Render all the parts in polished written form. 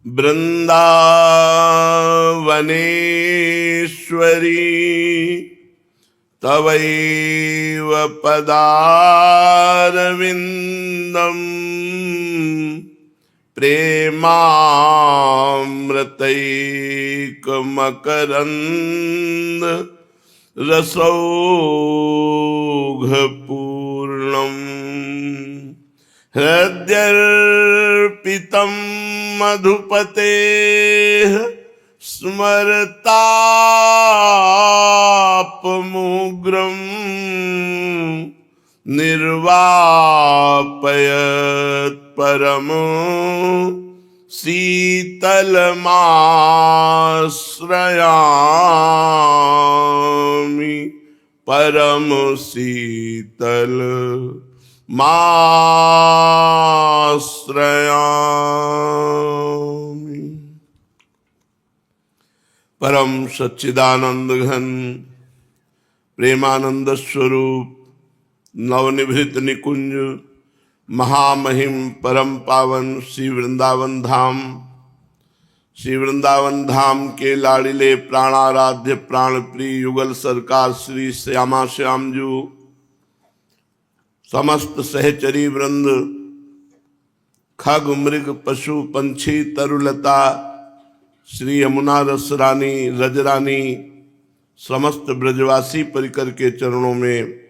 वृंदावनेश्वरी तवैव पदारविन्दम् प्रेमामृतैकमकरन्द रसौघपूर्णम् हृद्यर्पितं मधुपतेः स्मरतापमुग्रम् निर्वापयत् परमो शीतलमाश्रयामि परम शीतल माश्रयामि। परम सच्चिदानंद घन प्रेमानंद स्वरूप नवनिभृत निकुंज महामहिम परम पावन श्री वृंदावन धाम के लाड़िले प्राणाराध्य प्राण प्रिय युगल सरकार श्री श्यामा श्यामजू, समस्त सहचरी वृंद, खग मृग पशु पंछी तरुलता, श्री यमुना रसरानी रजरानी, समस्त ब्रजवासी परिकर के चरणों में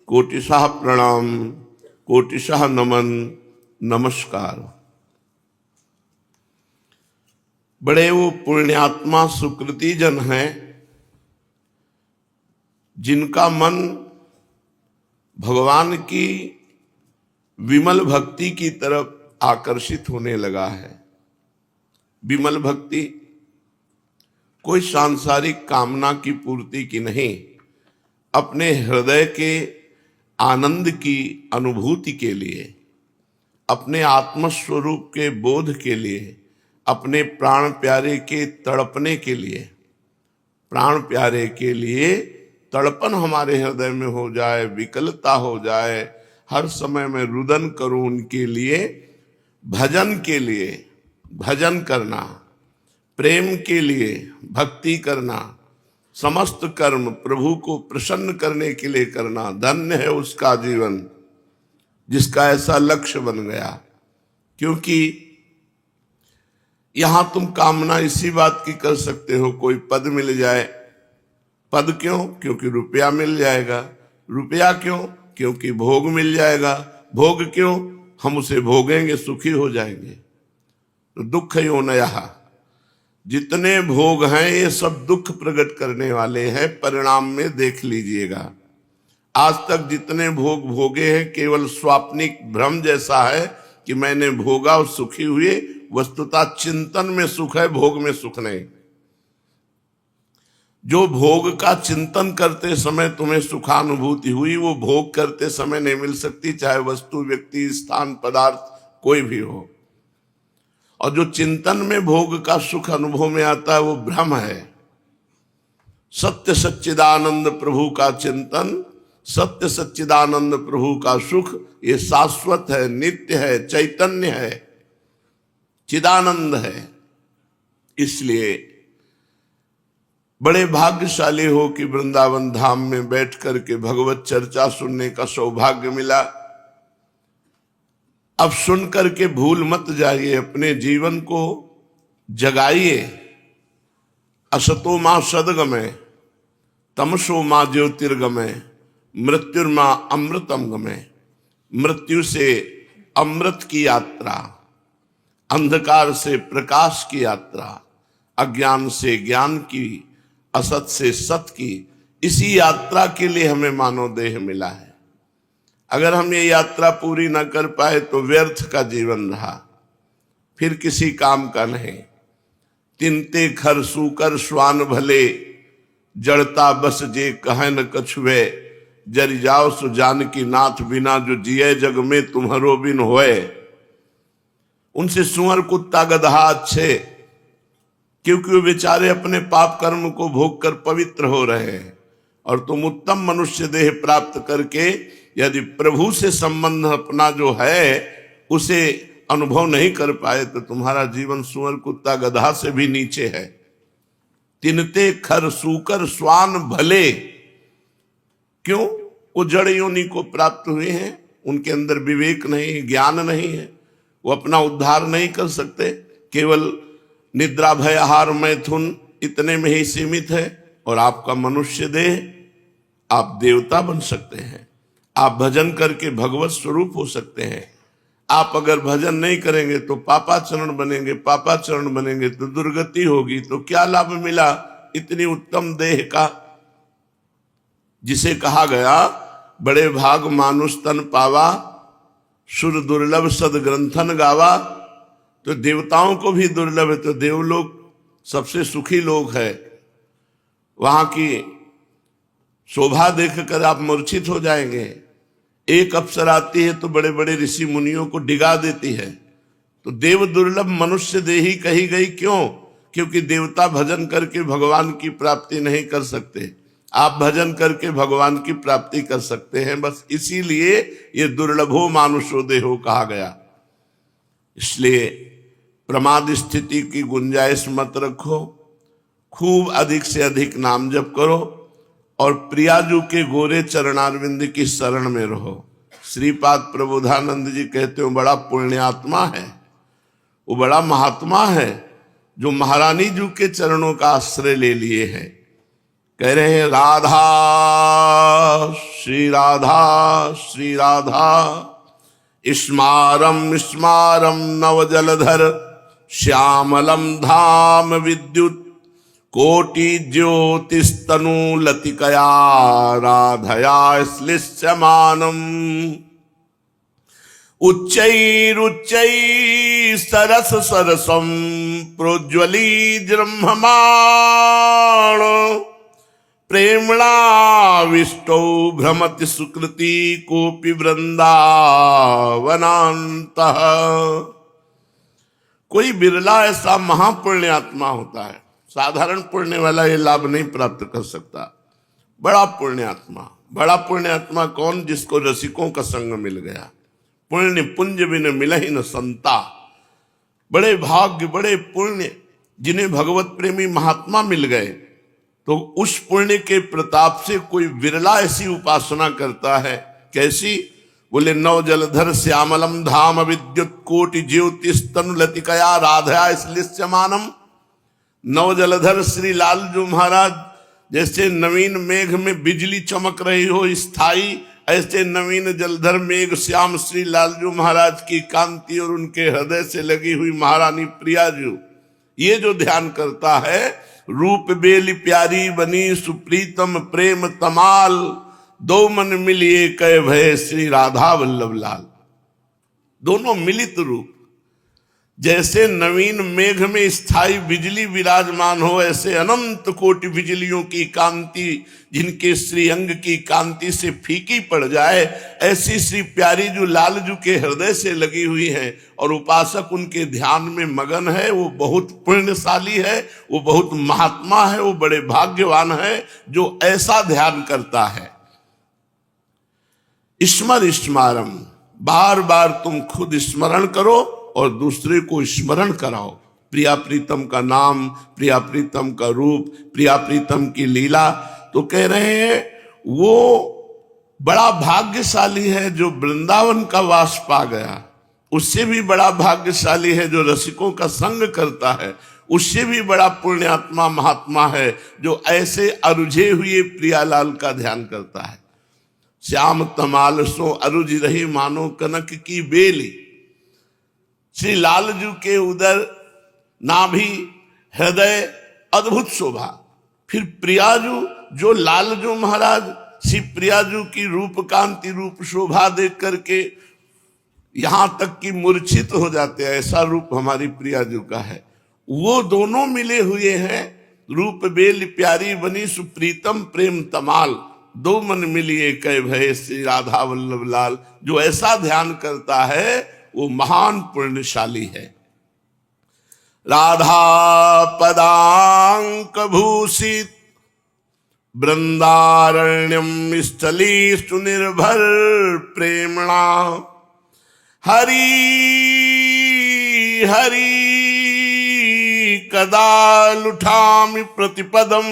कोटिशाह प्रणाम, कोटिशाह नमन, नमस्कार। बड़े वो पुण्यात्मा सुकृति जन हैं जिनका मन भगवान की विमल भक्ति की तरफ आकर्षित होने लगा है। विमल भक्ति कोई सांसारिक कामना की पूर्ति की नहीं, अपने हृदय के आनंद की अनुभूति के लिए, अपने आत्मस्वरूप के बोध के लिए, अपने प्राण प्यारे के तड़पने के लिए, प्राण प्यारे के लिए तड़पन हमारे हृदय में हो जाए, विकलता हो जाए, हर समय में रुदन करूं उनके लिए, भजन के लिए भजन करना, प्रेम के लिए भक्ति करना, समस्त कर्म प्रभु को प्रसन्न करने के लिए करना। धन्य है उसका जीवन जिसका ऐसा लक्ष्य बन गया। क्योंकि यहां तुम कामना इसी बात की कर सकते हो कोई पद मिल जाए। पद क्यों? क्योंकि रुपया मिल जाएगा। रुपया क्यों? क्योंकि भोग मिल जाएगा। भोग क्यों? हम उसे भोगेंगे, सुखी हो जाएंगे। तो दुख यो नया, जितने भोग हैं ये सब दुख प्रकट करने वाले हैं। परिणाम में देख लीजिएगा, आज तक जितने भोग भोगे हैं केवल स्वाप्निक भ्रम जैसा है कि मैंने भोगा और सुखी हुए। वस्तुतः चिंतन में सुख है, भोग में सुख नहीं। जो भोग का चिंतन करते समय तुम्हें सुखानुभूति हुई, वो भोग करते समय नहीं मिल सकती, चाहे वस्तु, व्यक्ति, स्थान, पदार्थ कोई भी हो। और जो चिंतन में भोग का सुख अनुभव में आता है वो भ्रम है। सत्य सच्चिदानंद प्रभु का चिंतन, सत्य सच्चिदानंद प्रभु का सुख, ये शाश्वत है, नित्य है, चैतन्य है, चिदानंद है। इसलिए बड़े भाग्यशाली हो कि वृंदावन धाम में बैठ करके भगवत चर्चा सुनने का सौभाग्य मिला। अब सुन करके भूल मत जाइए, अपने जीवन को जगाइए। असतो मां सदगमय, तमसो मां ज्योतिर्गमय, मृत्युर्मां अमृतम गमय। मृत्यु से अमृत की यात्रा, अंधकार से प्रकाश की यात्रा, अज्ञान से ज्ञान की, असत से सत की, इसी यात्रा के लिए हमें मानव देह मिला है। अगर हम ये यात्रा पूरी न कर पाए तो व्यर्थ का जीवन रहा, फिर किसी काम का नहीं। तिनते खर सूकर स्वान भले, जड़ता बस जे कहे न कछुए। जरि जाओ सो जानकी नाथ बिना, जो जिये जग में तुम्हारो बिन होए। उनसे सुअर कुत्ता गधा अच्छे, क्योंकि वो बेचारे अपने पाप कर्म को भोग कर पवित्र हो रहे हैं। और तुम उत्तम मनुष्य देह प्राप्त करके यदि प्रभु से संबंध अपना जो है उसे अनुभव नहीं कर पाए तो तुम्हारा जीवन सुअर कुत्ता गधा से भी नीचे है। तिनते खर सूकर स्वान भले, क्यों? वो जड़ योनि को प्राप्त हुए हैं, उनके अंदर विवेक नहीं, ज्ञान नहीं है, वो अपना उद्धार नहीं कर सकते, केवल निद्रा भय आहार मैथुन इतने में ही सीमित है। और आपका मनुष्य देह, आप देवता बन सकते हैं, आप भजन करके भगवत स्वरूप हो सकते हैं। आप अगर भजन नहीं करेंगे तो पापाचरण बनेंगे, पापाचरण बनेंगे तो दुर्गति होगी, तो क्या लाभ मिला इतनी उत्तम देह का, जिसे कहा गया बड़े भाग मानुष तन पावा, सुर दुर्लभ सद ग्रंथन गावा। तो देवताओं को भी दुर्लभ है, तो देवलोक सबसे सुखी लोग है, वहां की शोभा देखकर आप मूर्छित हो जाएंगे। एक अप्सरा आती है तो बड़े बड़े ऋषि मुनियों को डिगा देती है। तो देव दुर्लभ मनुष्य देही कही गई, क्यों? क्योंकि देवता भजन करके भगवान की प्राप्ति नहीं कर सकते, आप भजन करके भगवान की प्राप्ति कर सकते हैं, बस इसीलिए ये दुर्लभो मानुषो देहो कहा गया। इसलिए प्रमाद स्थिति की गुंजाइश मत रखो, खूब अधिक से अधिक नाम जप करो और प्रियाजू के गोरे चरणारविंद की शरण में रहो। श्रीपाद प्रबोधानंद जी कहते हो बड़ा पुण्यात्मा है, वो बड़ा महात्मा है जो महारानी जी के चरणों का आश्रय ले लिए हैं। कह रहे हैं राधा श्री राधा श्री राधा, स्मारम स्मारम नव जलधर, श्यामलम धाम विद्युत, कोटि ज्योतिस्तनु लतिकया, राधया श्लिष्यमानम, उच्चैरुच्चै सरस सरसम प्रोज्वली ब्रह्ममाण, प्रेमणाविष्टौ भ्रमति सुकृति कोपि वृंदावनान्तः। कोई बिरला ऐसा महापुण्यात्मा होता है, साधारण पुण्य वाला ये लाभ नहीं प्राप्त कर सकता। बड़ा पुण्यात्मा कौन? जिसको रसिकों का संग मिल गया। पुण्य पुंज बिन मिलहि न संता, बड़े भाग्य बड़े पुण्य जिन्हें भगवत प्रेमी महात्मा मिल गए। तो उस पुण्य के प्रताप से कोई विरला ऐसी उपासना करता है। कैसी? बोले नव जलधर श्यामलम धाम विद्युत कोटि ज्योतिस्तनु लतिकया, राधया श्लिष्यमानम। नव जलधर श्री लालजू महाराज जैसे नवीन मेघ में बिजली चमक रही हो स्थाई, ऐसे नवीन जलधर मेघ श्याम श्री लालजू महाराज की कांति और उनके हृदय से लगी हुई महारानी प्रियाजू, ये जो ध्यान करता है, रूप बेली प्यारी बनी सुप्रीतम प्रेम तमाल, दो मन मिलिए कह भय श्री राधा वल्लभ लाल। दोनों मिलित रूप, जैसे नवीन मेघ में स्थायी बिजली विराजमान हो, ऐसे अनंत कोटि बिजलियों की कांति जिनके श्री अंग की कांति से फीकी पड़ जाए, ऐसी श्री प्यारी जो लालजू के हृदय से लगी हुई है और उपासक उनके ध्यान में मगन है, वो बहुत पुण्यशाली है, वो बहुत महात्मा है, वो बड़े भाग्यवान है जो ऐसा ध्यान करता है। स्मर स्मारम, बार बार तुम खुद स्मरण करो और दूसरे को स्मरण कराओ। प्रिया प्रीतम का नाम, प्रिया प्रीतम का रूप, प्रिया प्रीतम की लीला। तो कह रहे हैं वो बड़ा भाग्यशाली है जो वृंदावन का वास पा गया, उससे भी बड़ा भाग्यशाली है जो रसिकों का संग करता है, उससे भी बड़ा पुण्यात्मा महात्मा है जो ऐसे अरुझे हुए प्रियालाल का ध्यान करता है। श्याम तमाल सो अरुझ रही मानो कनक की बेली। श्री लालजू के उदर नाभि हृदय अद्भुत शोभा। फिर प्रियाजू जो लालजू महाराज श्री प्रियाजू की रूप कांति रूप शोभा देख करके यहां तक कि मूर्छित हो जाते हैं, ऐसा रूप हमारी प्रियाजू का है। वो दोनों मिले हुए हैं, रूप बेल प्यारी बनी सुप्रीतम प्रेम तमाल, दो मन मिलिए कह भय श्री राधा वल्लभ लाल। जो ऐसा ध्यान करता है वो महान पुण्यशाली है। राधा पदांक भूषित वृंदारण्यम स्थली, सुनिर्भर सुनिर्भर प्रेमणा हरि हरि कदा लुठामि प्रतिपदम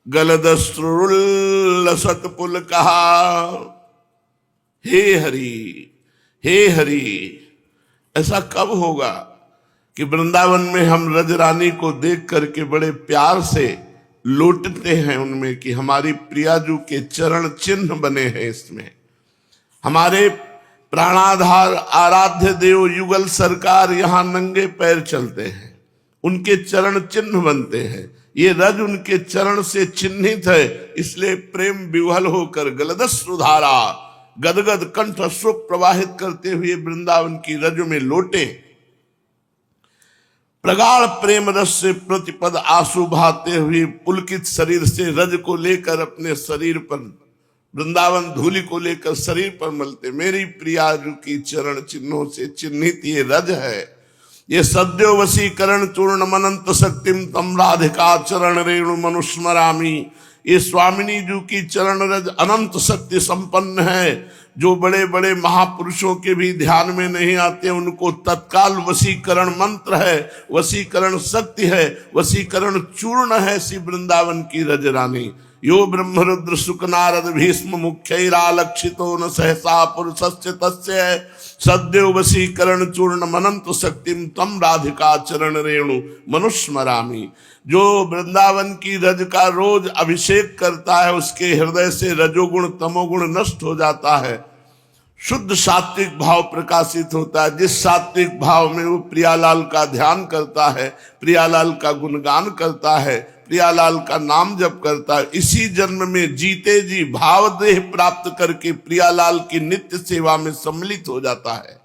गलदश्रुल्लसत पुल कहा। हे हरि, ऐसा कब होगा कि वृंदावन में हम रज रानी को देख करके बड़े प्यार से लौटते हैं उनमें कि हमारी प्रियाजू के चरण चिन्ह बने हैं। इसमें हमारे प्राणाधार आराध्य देव युगल सरकार यहाँ नंगे पैर चलते हैं, उनके चरण चिन्ह बनते हैं। ये रज उनके चरण से चिन्हित है, इसलिए प्रेम विह्वल होकर गलदश्रुधारा गदगद कंठ अश्रु प्रवाहित करते हुए वृंदावन की रज में लौटे। प्रगाढ़ प्रेम रस से प्रतिपद आंसू बहाते हुए पुलकित शरीर से रज को लेकर अपने शरीर पर, वृंदावन धूलि को लेकर शरीर पर मलते। मेरी प्रियाजू की चरण चिन्हों से चिन्हित ये रज है। ये सद्यो वशीकरण चूर्ण मनंत शक्तिम तम राधिका चरण रेणु मनुस्मरामी। ये स्वामिनी जू की चरण रज अनंत शक्ति संपन्न है, जो बड़े बड़े महापुरुषों के भी ध्यान में नहीं आते, उनको तत्काल वशीकरण मंत्र है, वशीकरण शक्ति है, वशीकरण चूर्ण है श्री वृंदावन की रज रानी। यो ब्रह्मरुद्र सुक नारद भीष्म मुख्यैरालक्षितो न सहसा पुरुषस्य तस्य सद्यो वशीकरण चूर्ण मनंत शक्तिम तम राधिका चरण रेणु मनुस्मरामी। जो वृंदावन की रज का रोज अभिषेक करता है, उसके हृदय से रजोगुण तमोगुण नष्ट हो जाता है, शुद्ध सात्विक भाव प्रकाशित होता है। जिस सात्विक भाव में वो प्रियालाल का ध्यान करता है, प्रियालाल का गुणगान करता है, प्रियालाल का नाम जप करता है, इसी जन्म में जीते जी भाव देह प्राप्त करके प्रियालाल की नित्य सेवा में सम्मिलित हो जाता है।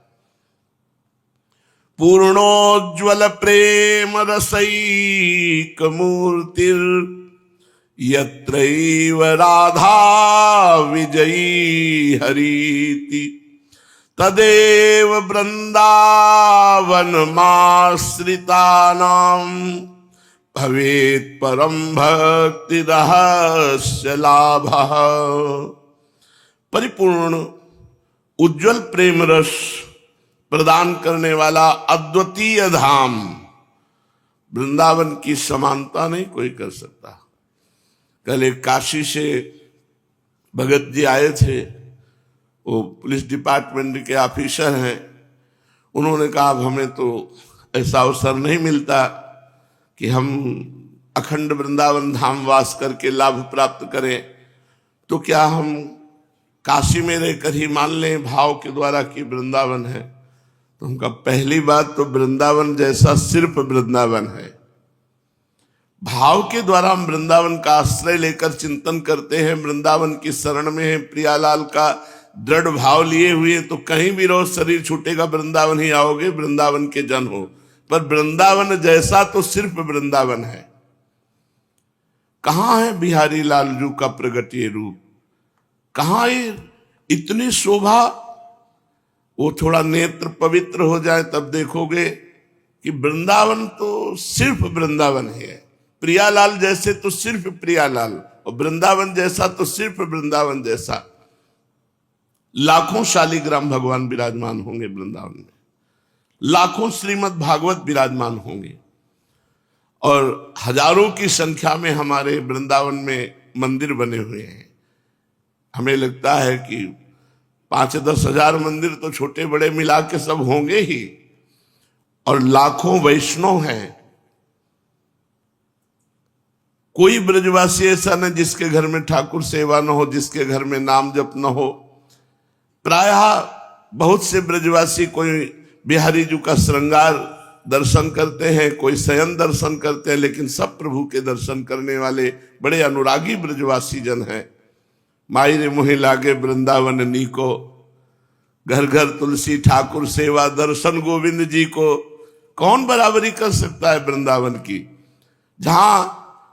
पूर्णोज्वल प्रेम रसैक मूर्तिर यत्रैव राधा विजयी हरीति तदेव वृंदावन माश्रितानां भवेत् परम भक्ति रहस्य लाभः। परिपूर्ण उज्जवल प्रेम रस प्रदान करने वाला अद्वितीय धाम वृंदावन की समानता नहीं कोई कर सकता। कल एक काशी से भगत जी आए थे, वो पुलिस डिपार्टमेंट के ऑफिसर हैं। उन्होंने कहा अब हमें तो ऐसा अवसर नहीं मिलता कि हम अखंड वृंदावन धाम वास करके लाभ प्राप्त करें, तो क्या हम काशी में रहकर ही मान लें भाव के द्वारा कि वृंदावन है। तो उनका पहली बात तो वृंदावन जैसा सिर्फ वृंदावन है। भाव के द्वारा हम वृंदावन का आश्रय लेकर चिंतन करते हैं, वृंदावन की शरण में है, प्रियालाल का दृढ़ भाव लिए हुए, तो कहीं भी रहो शरीर छूटेगा वृंदावन ही आओगे, वृंदावन के जन हो। पर वृंदावन जैसा तो सिर्फ वृंदावन है। कहां है बिहारी लाल जू का प्रगटीय रूप, कहां है इतनी शोभा। वो थोड़ा नेत्र पवित्र हो जाए तब देखोगे कि वृंदावन तो सिर्फ वृंदावन है। प्रियालाल जैसे तो सिर्फ प्रियालाल, और वृंदावन जैसा तो सिर्फ वृंदावन जैसा। लाखों शालिग्राम भगवान विराजमान होंगे वृंदावन में, लाखों श्रीमद् भागवत विराजमान होंगे, और हजारों की संख्या में हमारे वृंदावन में मंदिर बने हुए हैं। हमें लगता है कि 5-10 हजार मंदिर तो छोटे बड़े मिला के सब होंगे ही, और लाखों वैष्णव हैं। कोई ब्रजवासी ऐसा न जिसके घर में ठाकुर सेवा न हो, जिसके घर में नाम जप न हो। प्रायः बहुत से ब्रजवासी कोई बिहारी जी का श्रृंगार दर्शन करते हैं, कोई शयन दर्शन करते हैं, लेकिन सब प्रभु के दर्शन करने वाले बड़े अनुरागी ब्रजवासी जन हैं। माई रे मोहि लागे वृंदावन नीको, घर घर तुलसी ठाकुर सेवा, दर्शन गोविंद जी को कौन बराबरी कर सकता है वृंदावन की। जहां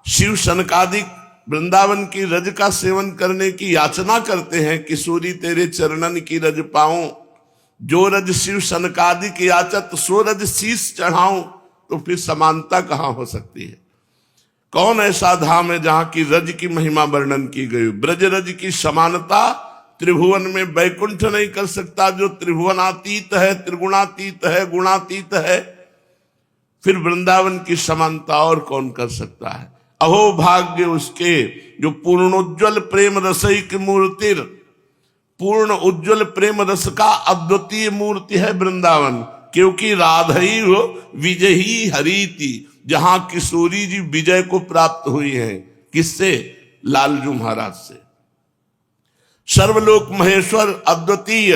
शिव सनकादिक वृंदावन की रज का सेवन करने की याचना करते हैं, किशोरी तेरे चरणन की रज पाऊं, जो रज शिव सनकादिक याचत सो रज शीस चढ़ाऊं, तो फिर समानता कहां हो सकती है। कौन ऐसा धाम है जहां की रज की महिमा वर्णन की गई। ब्रज रज की समानता त्रिभुवन में वैकुंठ नहीं कर सकता जो त्रिभुवनातीत है, त्रिगुणातीत है, गुणातीत है, फिर वृंदावन की समानता और कौन कर सकता है। अहो भाग्य उसके जो पूर्णोज्ज्वल प्रेम रसिक मूर्ति, पूर्ण उज्ज्वल प्रेम रस का अद्वितीय मूर्ति है वृंदावन, क्योंकि राधई हो विजयी हरीति, जहां किशोरी जी विजय को प्राप्त हुई है। किससे? लालजू महाराज से। सर्वलोक महेश्वर अद्वितीय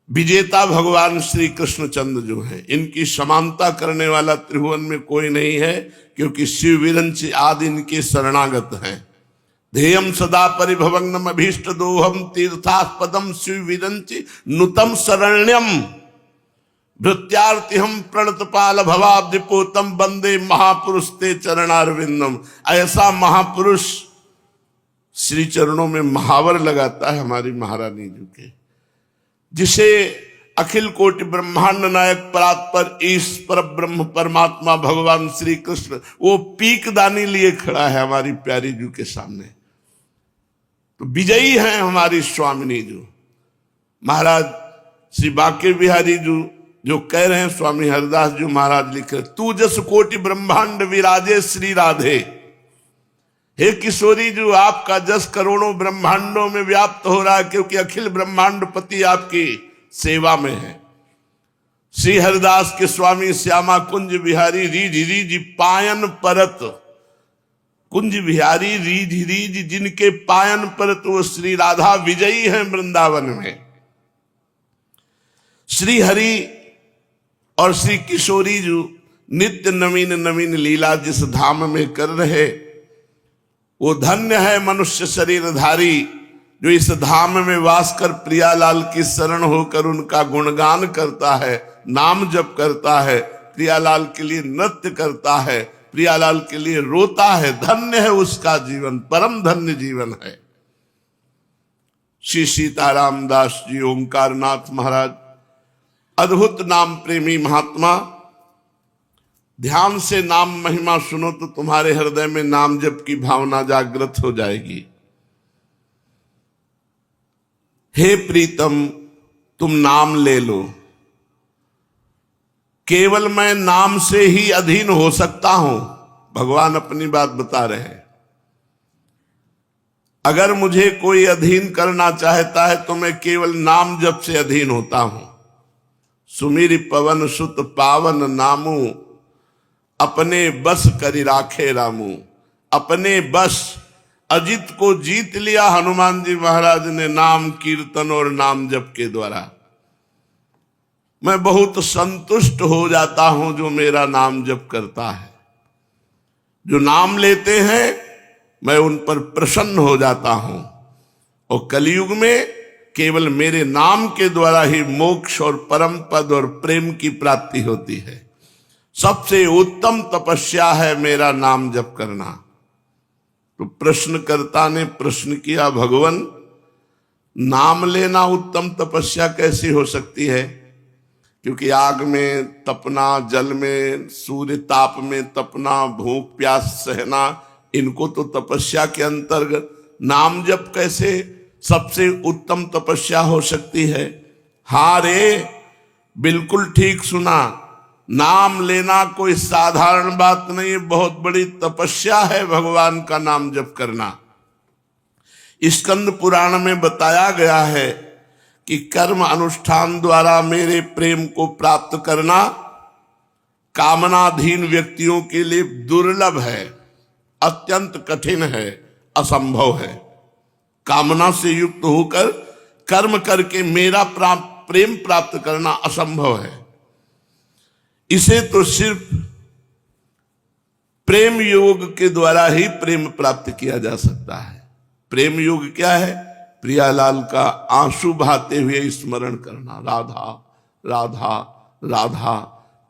विजेता भगवान श्री कृष्णचंद्र जो है, इनकी समानता करने वाला त्रिभुवन में कोई नहीं है, क्योंकि शिव विरंच आदि इनके शरणागत हैं। ध्येयम सदा परिभवग्नम अभीष्ट दोहम तीर्थास्पदम शिव विरंच नुतम शरण्यम भृत्यार्तिहम प्रणतपाल भवाब्दिपोतम वंदे महापुरुष ते चरणारविंदम। ऐसा महापुरुष श्री चरणों में महावर लगाता है हमारी महारानी जी के, जिसे अखिल कोटि ब्रह्मांड नायक परात्पर ईश्वर ब्रह्म परमात्मा भगवान श्री कृष्ण वो पीक दानी लिए खड़ा है हमारी प्यारी जी के सामने। तो विजयी हैं हमारी स्वामिनी जी। महाराज श्री बांके बिहारी जी जो कह रहे हैं, स्वामी हरिदास जी महाराज लिख रहे, तू जस कोटि ब्रह्मांड विराजे श्री राधे। हे किशोरी जी, आपका जस करोड़ों ब्रह्मांडों में व्याप्त हो रहा है, क्योंकि अखिल ब्रह्मांडपति आपकी सेवा में है। श्री हरिदास के स्वामी श्यामा कुंज बिहारी रीझ रीझ पायन परत, कुंज बिहारी रीझ रीझ जिनके पायन परत वो श्री राधा विजयी हैं वृंदावन में। श्री हरि और श्री किशोरी जी नित्य नवीन नवीन लीला जिस धाम में कर रहे, वो धन्य है मनुष्य शरीरधारी जो इस धाम में वास कर प्रियालाल की शरण होकर उनका गुणगान करता है, नाम जप करता है, प्रियालाल के लिए नृत्य करता है, प्रियालाल के लिए रोता है। धन्य है उसका जीवन, परम धन्य जीवन है। श्री सीताराम दास जी ओंकारनाथ महाराज अद्भुत नाम प्रेमी महात्मा। ध्यान से नाम महिमा सुनो तो तुम्हारे हृदय में नाम जप की भावना जागृत हो जाएगी। हे प्रीतम, तुम नाम ले लो। केवल मैं नाम से ही अधीन हो सकता हूं, भगवान अपनी बात बता रहे हैं। अगर मुझे कोई अधीन करना चाहता है तो मैं केवल नाम जप से अधीन होता हूं। सुमिर पवन सुत पावन नामू, अपने बस करी राखे रामू। अपने बस, अजित को जीत लिया हनुमान जी महाराज ने नाम कीर्तन और नाम जप के द्वारा। मैं बहुत संतुष्ट हो जाता हूं जो मेरा नाम जप करता है। जो नाम लेते हैं मैं उन पर प्रसन्न हो जाता हूं। और कलयुग में केवल मेरे नाम के द्वारा ही मोक्ष और परम पद और प्रेम की प्राप्ति होती है। सबसे उत्तम तपस्या है मेरा नाम जप करना। तो प्रश्नकर्ता ने प्रश्न किया, भगवान नाम लेना उत्तम तपस्या कैसी हो सकती है? क्योंकि आग में तपना, जल में, सूर्य ताप में तपना, भूख प्यास सहना, इनको तो तपस्या के अंतर्गत, नाम जप कैसे सबसे उत्तम तपस्या हो सकती है? हाँ रे, बिल्कुल ठीक सुना। नाम लेना कोई साधारण बात नहीं, बहुत बड़ी तपस्या है भगवान का नाम जप करना। स्कंद पुराण में बताया गया है कि कर्म अनुष्ठान द्वारा मेरे प्रेम को प्राप्त करना कामनाधीन व्यक्तियों के लिए दुर्लभ है, अत्यंत कठिन है, असंभव है। कामना से युक्त होकर कर्म करके मेरा प्रेम प्राप्त करना असंभव है। इसे तो सिर्फ प्रेम योग के द्वारा ही प्रेम प्राप्त किया जा सकता है। प्रेम योग क्या है? प्रियालाल का आंसू बहाते हुए स्मरण करना, राधा राधा राधा,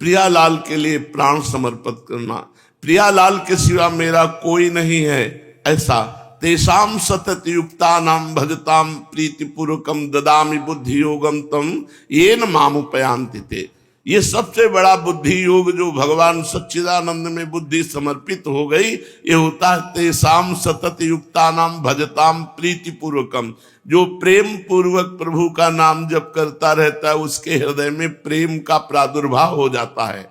प्रियालाल के लिए प्राण समर्पित करना। प्रियालाल के सिवा मेरा कोई नहीं है, ऐसा। तेषाम सतत युक्ता नाम भजताम प्रीतिपूर्वकम ददामि बुद्धि योगम तम येन मामुपयांति ते। ये सबसे बड़ा बुद्धि योग जो भगवान सच्चिदानंद में बुद्धि समर्पित हो गई, ये होता है तेसाम सतत युक्ता नाम भजताम प्रीति पूर्वकम। जो प्रेम पूर्वक प्रभु का नाम जप करता रहता है उसके हृदय में प्रेम का प्रादुर्भाव हो जाता है।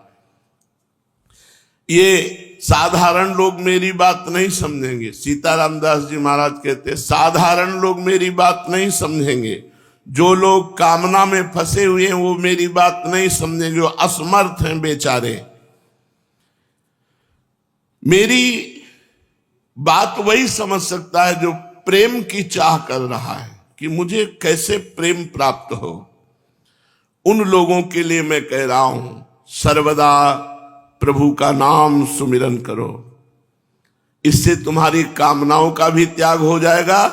ये साधारण लोग मेरी बात नहीं समझेंगे। सीताराम दास जी महाराज कहते हैं साधारण लोग मेरी बात नहीं समझेंगे, जो लोग कामना में फंसे हुए हैं वो मेरी बात नहीं समझेंगे, वो असमर्थ हैं बेचारे। मेरी बात वही समझ सकता है जो प्रेम की चाह कर रहा है कि मुझे कैसे प्रेम प्राप्त हो। उन लोगों के लिए मैं कह रहा हूं सर्वदा प्रभु का नाम सुमिरन करो। इससे तुम्हारी कामनाओं का भी त्याग हो जाएगा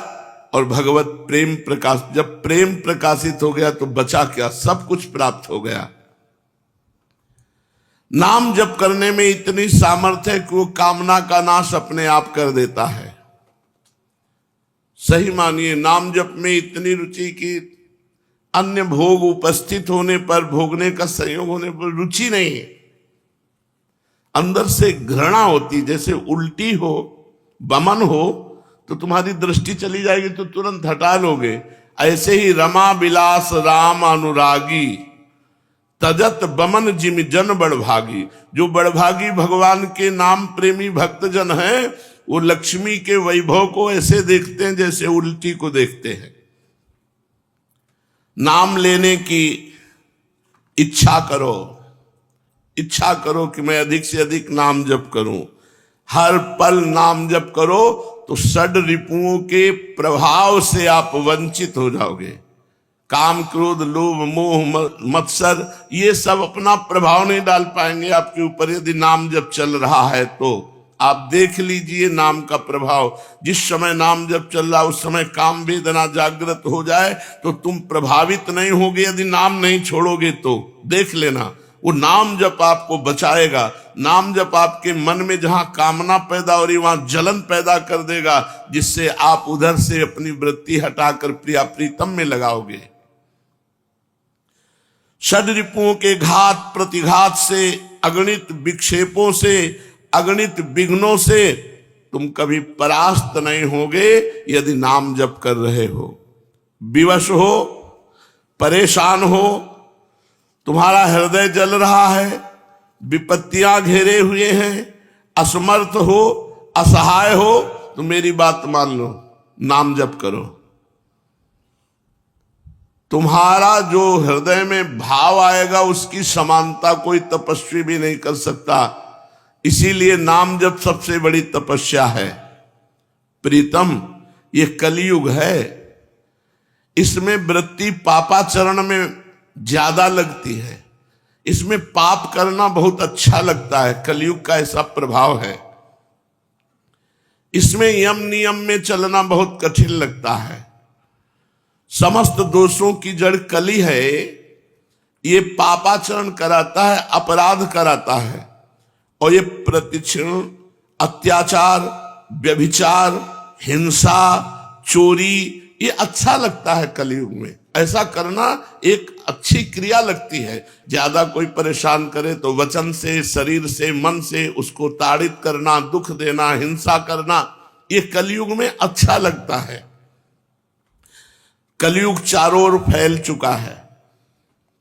और भगवत प्रेम प्रकाश, जब प्रेम प्रकाशित हो गया तो बचा क्या, सब कुछ प्राप्त हो गया। नाम जप करने में इतनी सामर्थ्य है कि वो कामना का नाश अपने आप कर देता है। सही मानिए, नाम जप में इतनी रुचि की अन्य भोग उपस्थित होने पर, भोगने का संयोग होने पर रुचि नहीं है, अंदर से घृणा होती। जैसे उल्टी हो, बमन हो तो तुम्हारी दृष्टि चली जाएगी तो तुरंत हटा लोगे। ऐसे ही रमा विलास राम अनुरागी तजत बमन जिम जन बड़भागी। जो बड़भागी भगवान के नाम प्रेमी भक्तजन हैं वो लक्ष्मी के वैभव को ऐसे देखते हैं जैसे उल्टी को देखते हैं। नाम लेने की इच्छा करो, इच्छा करो कि मैं अधिक से अधिक नाम जप करूं। हर पल नाम जप करो तो षड रिपुओं के प्रभाव से आप वंचित हो जाओगे। काम क्रोध लोभ मोह मत्सर ये सब अपना प्रभाव नहीं डाल पाएंगे आपके ऊपर यदि नाम जप चल रहा है तो। आप देख लीजिए नाम का प्रभाव। जिस समय नाम जप चल रहा उस समय काम वेदना जागृत हो जाए तो तुम प्रभावित नहीं होगे यदि नाम नहीं छोड़ोगे तो। देख लेना वो नाम जप आपको बचाएगा। नाम जप आपके मन में जहां कामना पैदा हो रही वहां जलन पैदा कर देगा, जिससे आप उधर से अपनी वृत्ति हटाकर प्रिया प्रीतम में लगाओगे। षड रिपुओं के घात प्रतिघात से, अगणित विक्षेपों से, अगणित विघ्नों से तुम कभी परास्त नहीं होगे यदि नाम जप कर रहे हो। विवश हो, परेशान हो, तुम्हारा हृदय जल रहा है, विपत्तियां घेरे हुए हैं, असमर्थ हो, असहाय हो, तो मेरी बात मान लो, नाम जप करो। तुम्हारा जो हृदय में भाव आएगा उसकी समानता कोई तपस्वी भी नहीं कर सकता। इसीलिए नाम जप सबसे बड़ी तपस्या है। प्रीतम, ये कलयुग है, इसमें वृत्ति पापाचरण में ज्यादा लगती है, इसमें पाप करना बहुत अच्छा लगता है। कलयुग का ऐसा प्रभाव है। इसमें यम नियम में चलना बहुत कठिन लगता है। समस्त दोषों की जड़ कली है। ये पापाचरण कराता है, अपराध कराता है, और ये प्रतिक्षण अत्याचार, व्यभिचार, हिंसा, चोरी ये अच्छा लगता है। कलयुग में ऐसा करना एक अच्छी क्रिया लगती है। ज्यादा कोई परेशान करे तो वचन से, शरीर से, मन से उसको ताड़ित करना, दुख देना, हिंसा करना, ये कलयुग में अच्छा लगता है। कलयुग चारों ओर फैल चुका है।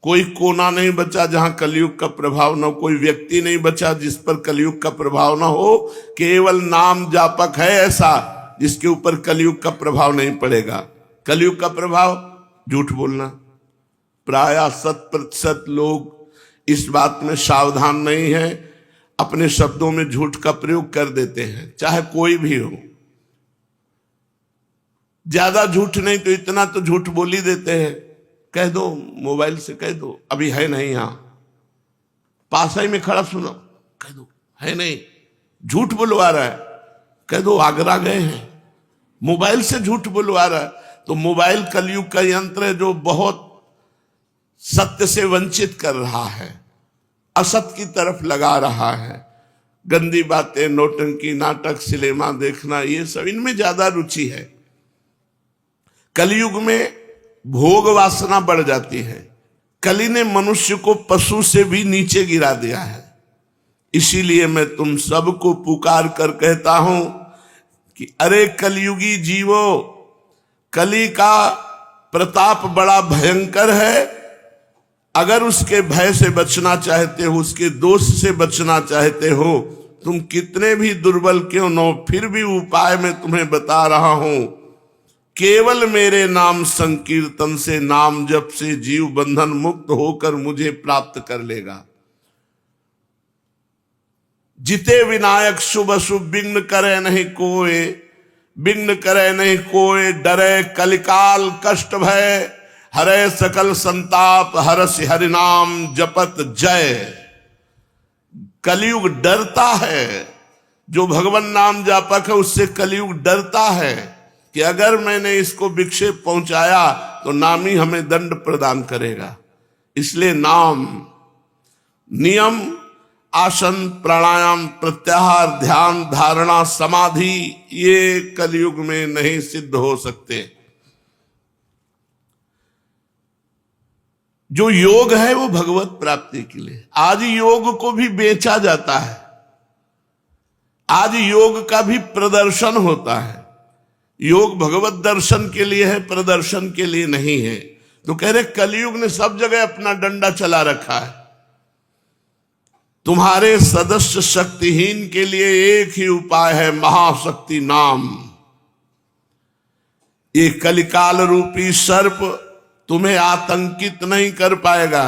कोई कोना नहीं बचा जहां कलयुग का प्रभाव न हो, कोई व्यक्ति नहीं बचा जिस पर कलयुग का प्रभाव न हो। केवल नाम जापक है ऐसा जिसके ऊपर कलयुग का प्रभाव नहीं पड़ेगा। कलयुग का प्रभाव झूठ बोलना। प्राय 100% लोग इस बात में सावधान नहीं है, अपने शब्दों में झूठ का प्रयोग कर देते हैं, चाहे कोई भी हो। ज्यादा झूठ नहीं तो इतना तो झूठ बोल ही देते हैं। कह दो, मोबाइल से कह दो अभी है नहीं, यहां पास ही में खड़ा सुनो, कह दो है नहीं। झूठ बुलवा रहा है, कह दो आगरा गए हैं। मोबाइल से झूठ बुलवा रहा है। तो मोबाइल कलयुग का यंत्र है जो बहुत सत्य से वंचित कर रहा है, असत की तरफ लगा रहा है। गंदी बातें, नौटंकी, नाटक, सिनेमा देखना, ये सब इनमें ज्यादा रुचि है। कलयुग में भोग वासना बढ़ जाती है, कली ने मनुष्य को पशु से भी नीचे गिरा दिया है। इसीलिए मैं तुम सबको पुकार कर कहता हूं कि अरे कलयुगी जीवो, कली का प्रताप बड़ा भयंकर है। अगर उसके भय से बचना चाहते हो, उसके दोष से बचना चाहते हो, तुम कितने भी दुर्बल क्यों न हो, फिर भी उपाय मैं तुम्हें बता रहा हूं। केवल मेरे नाम संकीर्तन से, नाम जप से जीव बंधन मुक्त होकर मुझे प्राप्त कर लेगा। जिते विनायक शुभ अशुभ विघ्न करे नहीं कोय, विघ्न करे नहीं कोय, डरे कलिकाल कष्ट भय, हरे सकल संताप, हरस हरिनाम जपत जय। कलयुग डरता है, जो भगवान नाम जापक है उससे कलयुग डरता है कि अगर मैंने इसको विक्षेप पहुंचाया तो नाम ही हमें दंड प्रदान करेगा। इसलिए नाम, नियम, आसन, प्राणायाम, प्रत्याहार, ध्यान, धारणा, समाधि, ये कलयुग में नहीं सिद्ध हो सकते। जो योग है वो भगवत प्राप्ति के लिए। आज योग को भी बेचा जाता है, आज योग का भी प्रदर्शन होता है। योग भगवत दर्शन के लिए है, प्रदर्शन के लिए नहीं है। तो कह रहे कलयुग ने सब जगह अपना डंडा चला रखा है। तुम्हारे सदस्य शक्तिहीन के लिए एक ही उपाय है, महाशक्ति नाम। ये कलिकाल रूपी सर्प तुम्हें आतंकित नहीं कर पाएगा।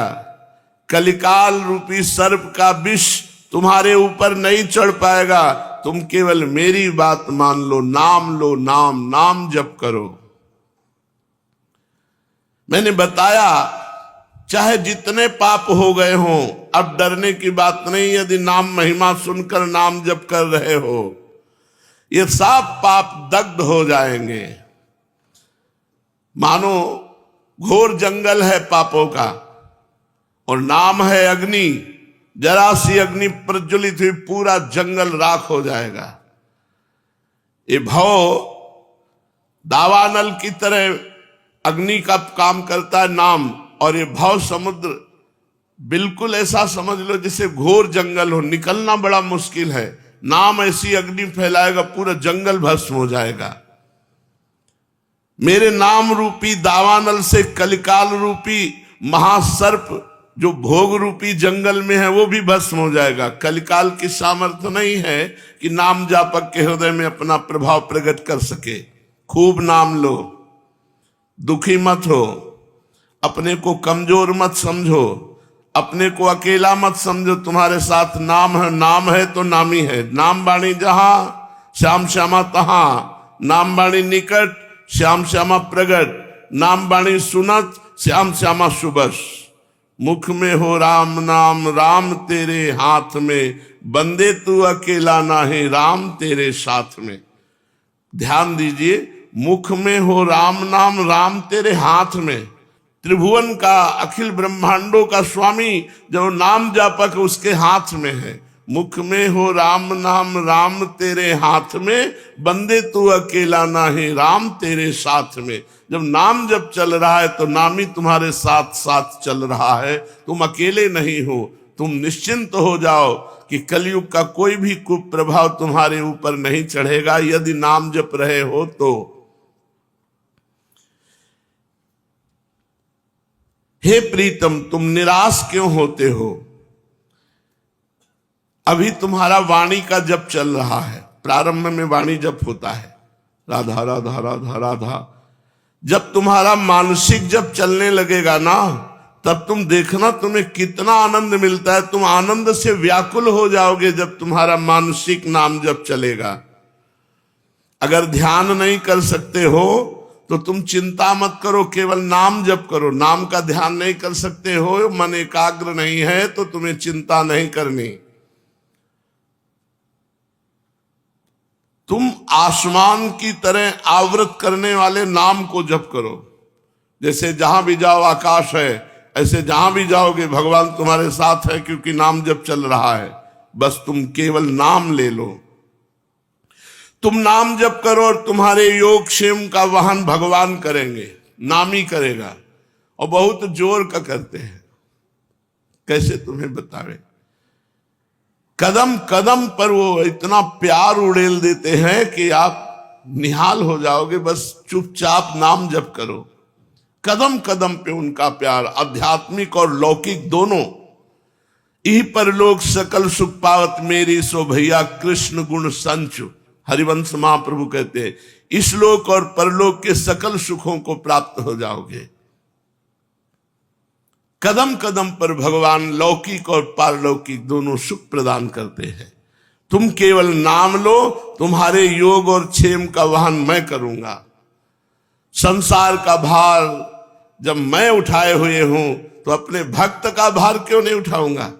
कलिकाल रूपी सर्प का विष तुम्हारे ऊपर नहीं चढ़ पाएगा। तुम केवल मेरी बात मान लो, नाम लो, नाम नाम जप करो। मैंने बताया चाहे जितने पाप हो गए हों, अब डरने की बात नहीं। यदि नाम महिमा सुनकर नाम जप कर रहे हो, ये सब पाप दग्ध हो जाएंगे। मानो घोर जंगल है पापों का और नाम है अग्नि। जरा सी अग्नि प्रज्वलित हुई, पूरा जंगल राख हो जाएगा। ये भव दावानल की तरह अग्नि का काम करता है नाम, और ये भव समुद्र बिल्कुल ऐसा समझ लो जैसे घोर जंगल हो, निकलना बड़ा मुश्किल है। नाम ऐसी अग्नि फैलाएगा, पूरा जंगल भस्म हो जाएगा। मेरे नाम रूपी दावानल से कलिकाल रूपी महासर्प जो भोग रूपी जंगल में है वो भी भस्म हो जाएगा। कलिकाल की सामर्थ्य नहीं है कि नाम जापक के हृदय में अपना प्रभाव प्रकट कर सके। खूब नाम लो, दुखी मत हो, अपने को कमजोर मत समझो, अपने को अकेला मत समझो। तुम्हारे साथ नाम है, नाम है तो नामी है। नाम बाणी जहां श्याम श्यामा तहां, नाम बाणी निकट श्याम श्यामा प्रगट, नाम बाणी सुनत श्याम श्यामा सुबस। मुख में हो राम नाम, राम तेरे हाथ में, बंदे तू अकेला नाही, राम तेरे साथ में। ध्यान दीजिए, मुख में हो राम नाम, राम तेरे हाथ में। त्रिभुवन का, अखिल ब्रह्मांडों का स्वामी जो नाम जापक उसके हाथ में है। मुख में हो राम नाम, राम तेरे हाथ में, बंदे तू अकेला नाही, राम तेरे साथ में। जब नाम जब चल रहा है तो नाम ही तुम्हारे साथ साथ चल रहा है। तुम अकेले नहीं हो। तुम निश्चिंत हो जाओ कि कलयुग का कोई भी कुप्रभाव तुम्हारे ऊपर नहीं चढ़ेगा यदि नाम जप रहे हो तो। हे प्रीतम, तुम निराश क्यों होते हो? अभी तुम्हारा वाणी का जप चल रहा है। प्रारंभ में वाणी जप होता है, राधा राधा राधा राधा। जब तुम्हारा मानसिक जप चलने लगेगा ना, तब तुम देखना तुम्हें कितना आनंद मिलता है। तुम आनंद से व्याकुल हो जाओगे जब तुम्हारा मानसिक नाम जप चलेगा। अगर ध्यान नहीं कर सकते हो तो तुम चिंता मत करो, केवल नाम जप करो। नाम का ध्यान नहीं कर सकते हो, मन एकाग्र नहीं है, तो तुम्हें चिंता नहीं करनी। तुम आसमान की तरह आवृत करने वाले नाम को जप करो। जैसे जहां भी जाओ आकाश है, ऐसे जहां भी जाओगे भगवान तुम्हारे साथ है, क्योंकि नाम जप चल रहा है। बस तुम केवल नाम ले लो। तुम नाम जप करो और तुम्हारे योग क्षेम का वहन भगवान करेंगे, नाम ही करेगा। और बहुत जोर का करते हैं। कैसे तुम्हें बतावे। कदम कदम पर वो इतना प्यार उड़ेल देते हैं कि आप निहाल हो जाओगे। बस चुपचाप नाम जप करो। कदम कदम पे उनका प्यार, आध्यात्मिक और लौकिक दोनों। इह परलोक सकल सुख पावत मेरी, सो भैया कृष्ण गुण संचु। हरिवंश महाप्रभु कहते हैं इस लोक और परलोक के सकल सुखों को प्राप्त हो जाओगे। कदम कदम पर भगवान लौकिक और पारलौकिक दोनों सुख प्रदान करते हैं। तुम केवल नाम लो, तुम्हारे योग और क्षेम का वहन मैं करूंगा। संसार का भार जब मैं उठाए हुए हूं तो अपने भक्त का भार क्यों नहीं उठाऊंगा।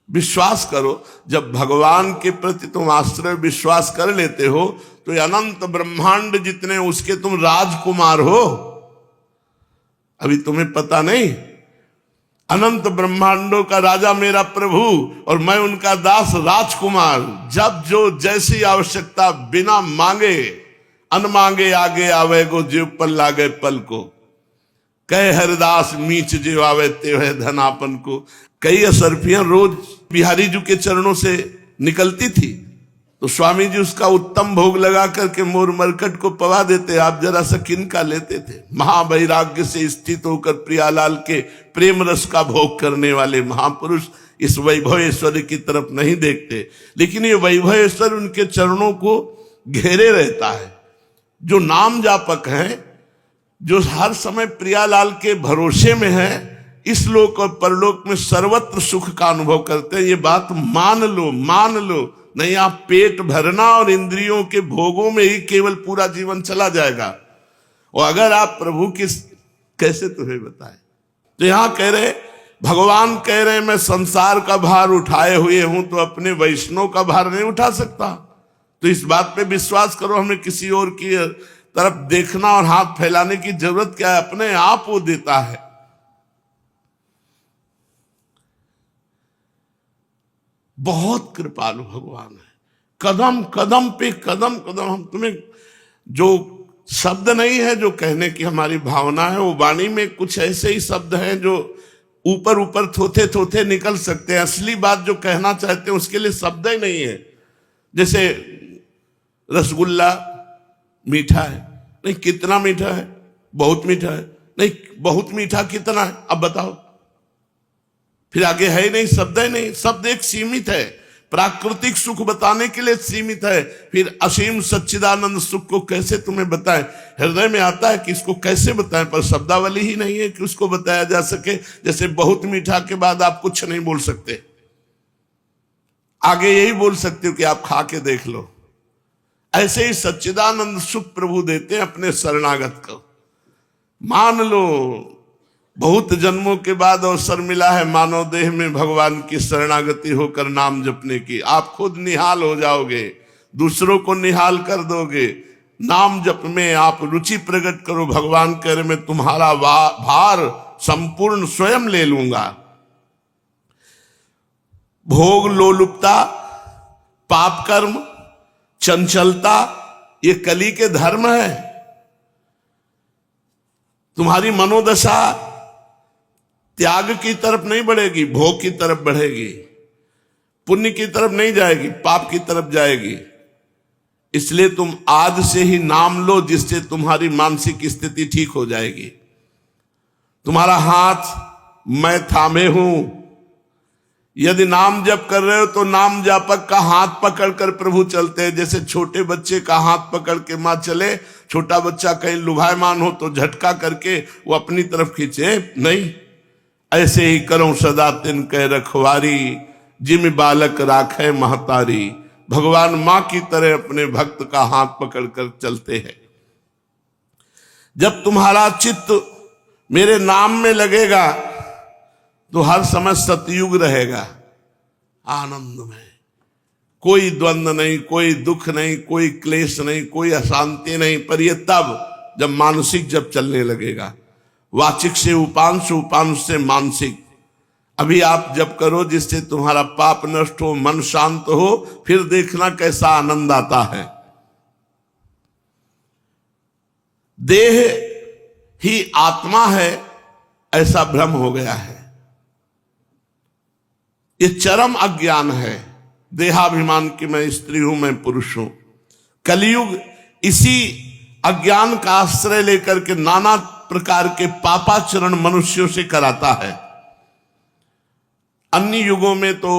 विश्वास करो, जब भगवान के प्रति तुम आश्रय विश्वास कर लेते हो तो ये अनंत ब्रह्मांड जितने उसके तुम राजकुमार हो। अभी तुम्हें पता नहीं, अनंत ब्रह्मांडों का राजा मेरा प्रभु और मैं उनका दास राजकुमार। जब जो जैसी आवश्यकता बिना मांगे अनमांगे आगे आवे गो, जीव पल लागे पल को। कहे हरिदास मीच जीव आवे ते है धनापन को। कई असरफियां रोज बिहारी जी के चरणों से निकलती थी तो स्वामी जी उसका उत्तम भोग लगा करके मोर मरकट को पवा देते। आप जरा सा किनका लेते थे। महावैराग्य से स्थित होकर प्रियालाल के प्रेम रस का भोग करने वाले महापुरुष इस वैभवेश्वर की तरफ नहीं देखते, लेकिन ये वैभवेश्वर उनके चरणों को घेरे रहता है। जो नाम जापक हैं, जो हर समय प्रियालाल के भरोसे में है, इस लोक और परलोक में सर्वत्र सुख का अनुभव करते हैं। ये बात मान लो, मान लो, नहीं आप पेट भरना और इंद्रियों के भोगों में ही केवल पूरा जीवन चला जाएगा। और अगर आप प्रभु की, कैसे तुम्हें बताए। तो यहां कह रहे, भगवान कह रहे मैं संसार का भार उठाए हुए हूं तो अपने वैष्णव का भार नहीं उठा सकता। तो इस बात पे विश्वास करो, हमें किसी और की तरफ देखना और हाथ फैलाने की जरूरत क्या है। अपने आप वो देता है। बहुत कृपालु भगवान है। कदम कदम पे कदम कदम, हम तुम्हें जो शब्द नहीं है जो कहने की हमारी भावना है, वो वाणी में कुछ ऐसे ही शब्द हैं जो ऊपर ऊपर थोथे थोथे निकल सकते हैं। असली बात जो कहना चाहते हैं उसके लिए शब्द ही नहीं है। जैसे रसगुल्ला मीठा है, नहीं कितना मीठा है, बहुत मीठा है, नहीं बहुत मीठा कितना है, अब बताओ। फिर आगे है ही नहीं, शब्द ही नहीं। शब्द एक सीमित है, प्राकृतिक सुख बताने के लिए सीमित है। फिर असीम सच्चिदानंद सुख को कैसे तुम्हें बताएं। हृदय में आता है कि इसको कैसे बताएं, पर शब्दावली ही नहीं है कि उसको बताया जा सके। जैसे बहुत मीठा के बाद आप कुछ नहीं बोल सकते, आगे यही बोल सकते हो कि आप खा के देख लो। ऐसे ही सच्चिदानंद सुख प्रभु देते हैं अपने शरणागत को। मान लो बहुत जन्मों के बाद अवसर मिला है मानव देह में भगवान की शरणागति होकर नाम जपने की। आप खुद निहाल हो जाओगे, दूसरों को निहाल कर दोगे। नाम जप में आप रुचि प्रकट करो। भगवान कह रहे मैं तुम्हारा भार संपूर्ण स्वयं ले लूंगा। भोग लोलुपता, पाप कर्म, चंचलता, ये कली के धर्म है। तुम्हारी मनोदशा त्याग की तरफ नहीं बढ़ेगी, भोग की तरफ बढ़ेगी। पुण्य की तरफ नहीं जाएगी, पाप की तरफ जाएगी। इसलिए तुम आज से ही नाम लो, जिससे तुम्हारी मानसिक स्थिति ठीक हो जाएगी। तुम्हारा हाथ मैं थामे हूं। यदि नाम जप कर रहे हो तो नाम जापक का हाथ पकड़कर प्रभु चलते हैं। जैसे छोटे बच्चे का हाथ पकड़ के मां चले, छोटा बच्चा कहीं लुभायमान हो तो झटका करके वो अपनी तरफ खींचे नहीं। ऐसे ही करो सदा तिन कह रखवारी, जिम बालक राखे महतारी। भगवान मां की तरह अपने भक्त का हाथ पकड़कर चलते हैं। जब तुम्हारा चित्त मेरे नाम में लगेगा तो हर समय सतयुग रहेगा, आनंद में। कोई द्वंद्व नहीं, कोई दुख नहीं, कोई क्लेश नहीं, कोई अशांति नहीं। पर यह तब जब मानसिक जब चलने लगेगा। वाचिक से उपांश, उपांश से मानसिक। अभी आप जब करो जिससे तुम्हारा पाप नष्ट हो, मन शांत हो, फिर देखना कैसा आनंद आता है। देह ही आत्मा है ऐसा भ्रम हो गया है। ये चरम अज्ञान है, देहाभिमान की मैं स्त्री हूं, मैं पुरुष हूं। कलयुग इसी अज्ञान का आश्रय लेकर के नाना प्रकार के पापाचरण मनुष्यों से कराता है। अन्य युगों में तो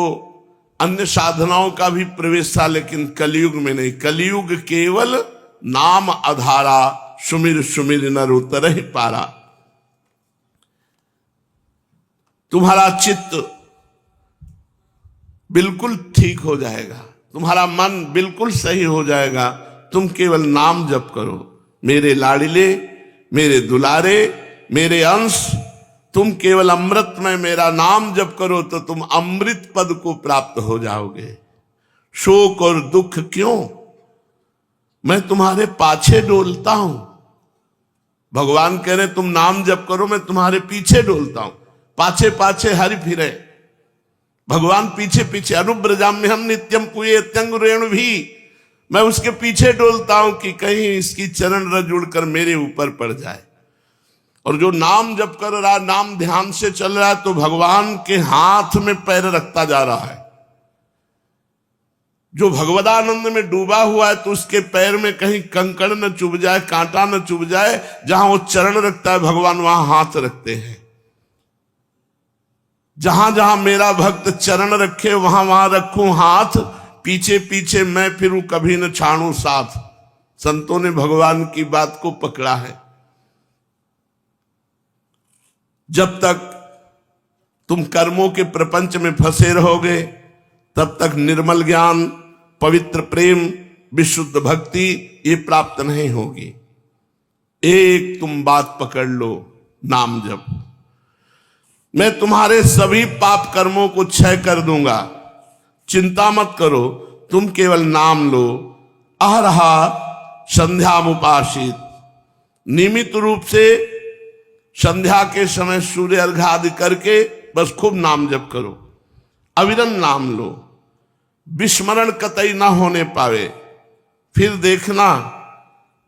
अन्य साधनाओं का भी प्रवेश था, लेकिन कलयुग में नहीं। कलयुग केवल नाम आधारा, सुमिर सुमिर नर उतर ही पारा। तुम्हारा चित्त बिल्कुल ठीक हो जाएगा, तुम्हारा मन बिल्कुल सही हो जाएगा। तुम केवल नाम जप करो, मेरे लाडिले, मेरे दुलारे, मेरे अंश, तुम केवल अमृत में मेरा नाम जप करो तो तुम अमृत पद को प्राप्त हो जाओगे। शोक और दुख क्यों? मैं तुम्हारे पाछे डोलता हूं। भगवान कह रहे तुम नाम जप करो, मैं तुम्हारे पीछे डोलता हूं। पाछे पाछे हरि फिरे, भगवान पीछे पीछे। अनुब्रजाम में हम नित्यम पुए त्यंग रेणु भी, मैं उसके पीछे डोलता हूं कि कहीं इसकी चरण रज उड़कर मेरे ऊपर पड़ जाए। और जो नाम जप कर रहा, नाम ध्यान से चल रहा है, तो भगवान के हाथ में पैर रखता जा रहा है। जो भगवदानंद में डूबा हुआ है, तो उसके पैर में कहीं कंकड़ न चुभ जाए, कांटा न चुभ जाए। जहां वो चरण रखता है भगवान, वहां हाथ रखते हैं। जहां जहां मेरा भक्त चरण रखे, वहां वहां रखूं हाथ। पीछे पीछे मैं फिरूं, कभी न छाड़ू साथ। संतों ने भगवान की बात को पकड़ा है। जब तक तुम कर्मों के प्रपंच में फंसे रहोगे, तब तक निर्मल ज्ञान, पवित्र प्रेम, विशुद्ध भक्ति ये प्राप्त नहीं होगी। एक तुम बात पकड़ लो, नाम जप। मैं तुम्हारे सभी पाप कर्मों को क्षय कर दूंगा, चिंता मत करो। तुम केवल नाम लो। अहरहा संध्यामुपासित, नियमित रूप से संध्या के समय सूर्य अर्घ आदि करके बस खूब नाम जप करो, अविरल नाम लो। विस्मरण कतई ना होने पावे। फिर देखना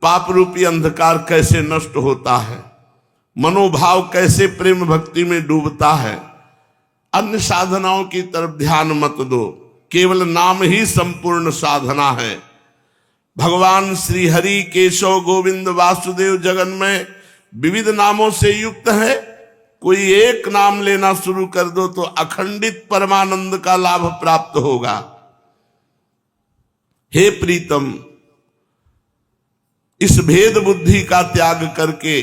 पाप रूपी अंधकार कैसे नष्ट होता है, मनोभाव कैसे प्रेम भक्ति में डूबता है। अन्य साधनाओं की तरफ ध्यान मत दो, केवल नाम ही संपूर्ण साधना है। भगवान श्री हरि, केशव, गोविंद, वासुदेव जगन में विविध नामों से युक्त है। कोई एक नाम लेना शुरू कर दो तो अखंडित परमानंद का लाभ प्राप्त होगा। हे प्रीतम, इस भेद बुद्धि का त्याग करके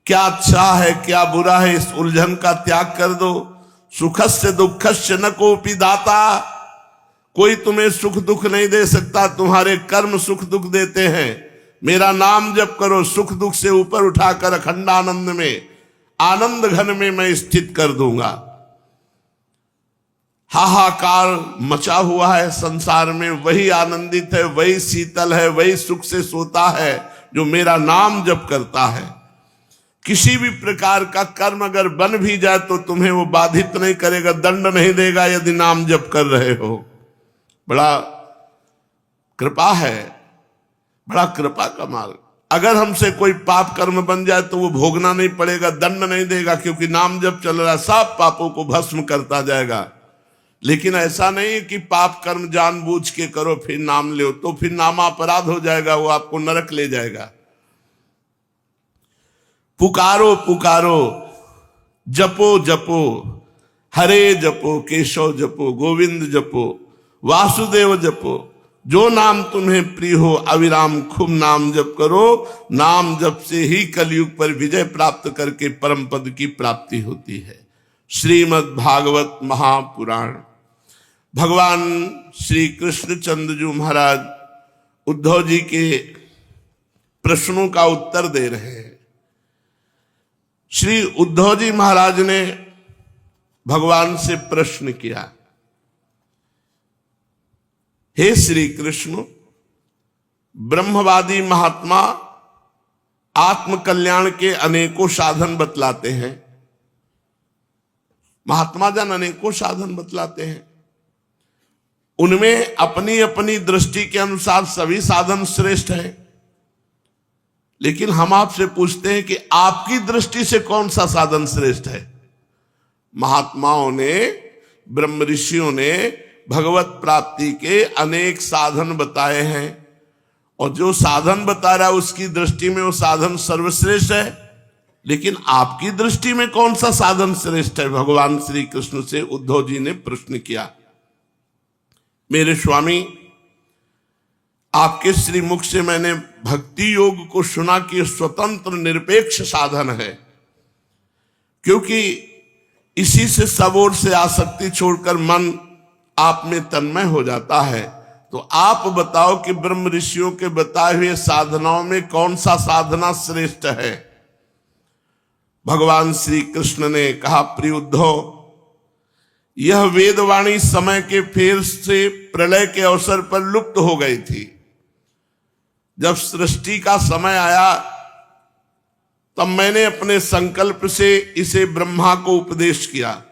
क्या अच्छा है क्या बुरा है, इस उलझन का त्याग कर दो। सुखस्य दुखस्य न कोपि दाता, कोई तुम्हें सुख दुख नहीं दे सकता, तुम्हारे कर्म सुख दुख देते हैं। मेरा नाम जप करो, सुख दुख से ऊपर उठाकर अखंडानंद में, आनंद घन में मैं स्थित कर दूंगा। हाहाकार मचा हुआ है संसार में, वही आनंदित है, वही शीतल है, वही सुख से सोता है जो मेरा नाम जप करता है। किसी भी प्रकार का कर्म अगर बन भी जाए तो तुम्हें वो बाधित नहीं करेगा, दंड नहीं देगा यदि नाम जप कर रहे हो। बड़ा कृपा है, बड़ा कृपा का मार्ग। अगर हमसे कोई पाप कर्म बन जाए तो वो भोगना नहीं पड़ेगा, दंड नहीं देगा, क्योंकि नाम जप चल रहा है, सब पापों को भस्म करता जाएगा। लेकिन ऐसा नहीं कि पाप कर्म जानबूझ के करो फिर नाम लो, तो फिर नामापराध हो जाएगा, वो आपको नरक ले जाएगा। पुकारो पुकारो, जपो जपो, हरे जपो, केशव जपो, गोविंद जपो, वासुदेव जपो। जो नाम तुम्हें प्रिय हो अविराम खूब नाम जप करो। नाम जप से ही कलयुग पर विजय प्राप्त करके परम पद की प्राप्ति होती है। श्रीमद् भागवत महापुराण। भगवान श्री कृष्णचंद्र जी महाराज उद्धव जी के प्रश्नों का उत्तर दे रहे हैं। श्री उद्धव जी महाराज ने भगवान से प्रश्न किया, हे श्री कृष्ण, ब्रह्मवादी महात्मा आत्म कल्याण के अनेकों साधन बतलाते हैं। महात्मा जन अनेकों साधन बतलाते हैं, उनमें अपनी अपनी दृष्टि के अनुसार सभी साधन श्रेष्ठ हैं। लेकिन हम आपसे पूछते हैं कि आपकी दृष्टि से कौन सा साधन श्रेष्ठ है? महात्माओं ने ब्रह्म ऋषियों ने भगवत प्राप्ति के अनेक साधन बताए हैं, और जो साधन बता रहा है उसकी दृष्टि में वो साधन सर्वश्रेष्ठ है। लेकिन आपकी दृष्टि में कौन सा साधन श्रेष्ठ है? भगवान श्री कृष्ण से उद्धव जी ने प्रश्न किया। मेरे स्वामी, आपके श्रीमुख से मैंने भक्ति योग को सुना कि स्वतंत्र निरपेक्ष साधन है, क्योंकि इसी से सब ओर से आसक्ति छोड़कर मन आप में तन्मय हो जाता है। तो आप बताओ कि ब्रह्म ऋषियों के बताए हुए साधनाओं में कौन सा साधना श्रेष्ठ है? भगवान श्री कृष्ण ने कहा, प्रिय उद्धव, यह वेदवाणी समय के फेर से प्रलय के अवसर पर लुप्त हो गई थी। जब सृष्टि का समय आया तब मैंने अपने संकल्प से इसे ब्रह्मा को उपदेश किया,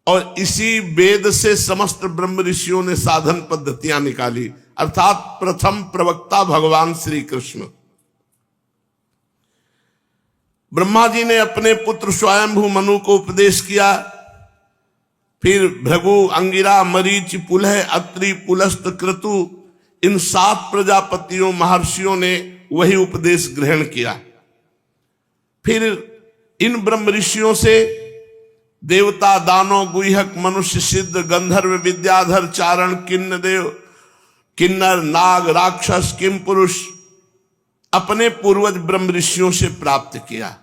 और इसी वेद से समस्त ब्रह्म ऋषियों ने साधन पद्धतियां निकाली, अर्थात प्रथम प्रवक्ता भगवान श्री कृष्ण। ब्रह्मा जी ने अपने पुत्र स्वयंभू मनु को उपदेश किया, फिर भृगु, अंगिरा, मरीच, पुलह, अत्रि, पुलस्त, क्रतु, इन 7 प्रजापतियों महर्षियों ने वही उपदेश ग्रहण किया। फिर इन ब्रह्म ऋषियों से देवता, दानव, गुह्यक, मनुष्य, सिद्ध, गंधर्व, विद्याधर, चारण, किन्नर, नाग, राक्षस, किम पुरुष अपने पूर्वज ब्रह्म ऋषियों से प्राप्त किया।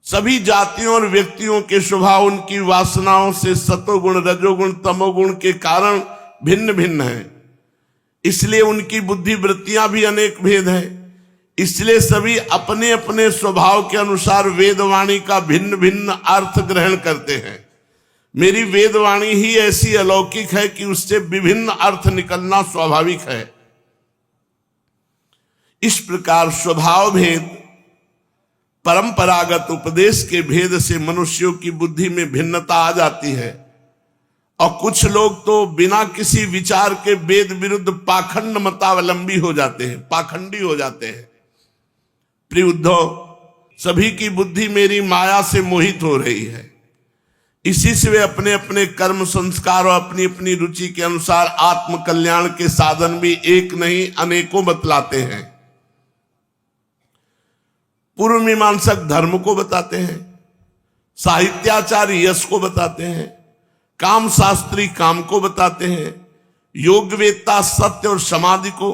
सभी जातियों और व्यक्तियों के स्वभाव उनकी वासनाओं से सतोगुण, रजोगुण, तमोगुण के कारण भिन्न भिन्न है, इसलिए उनकी बुद्धि वृत्तियां भी अनेक भेद है। इसलिए सभी अपने अपने स्वभाव के अनुसार वेदवाणी का भिन्न भिन्न अर्थ ग्रहण करते हैं। मेरी वेदवाणी ही ऐसी अलौकिक है कि उससे विभिन्न अर्थ निकलना स्वाभाविक है। इस प्रकार स्वभाव भेद, परंपरागत उपदेश के भेद से मनुष्यों की बुद्धि में भिन्नता आ जाती है, और कुछ लोग तो बिना किसी विचार के वेद विरुद्ध पाखंड मतावलंबी हो जाते हैं, पाखंडी हो जाते हैं। प्रिय उद्धव, सभी की बुद्धि मेरी माया से मोहित हो रही है, इसी से वे अपने अपने कर्म संस्कार और अपनी अपनी रुचि के अनुसार आत्म कल्याण के साधन भी एक नहीं अनेकों बतलाते हैं। पूर्व मीमांसक धर्म को बताते हैं, साहित्याचार्य यश को बताते हैं, काम शास्त्री काम को बताते हैं, योगवेत्ता सत्य और समाधि को,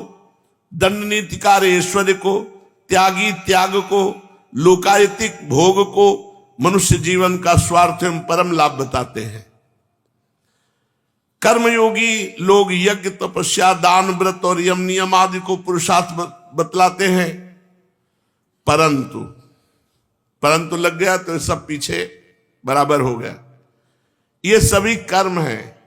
दंड नीतिकार ऐश्वर्य को, त्यागी त्याग को, लोकायतिक भोग को, मनुष्य जीवन का स्वार्थ एवं परम लाभ बताते हैं। कर्मयोगी लोग यज्ञ, तपस्या, दान, व्रत और यम नियम आदि को पुरुषार्थ बतलाते हैं। परंतु लग गया तो सब पीछे बराबर हो गया। ये सभी कर्म हैं,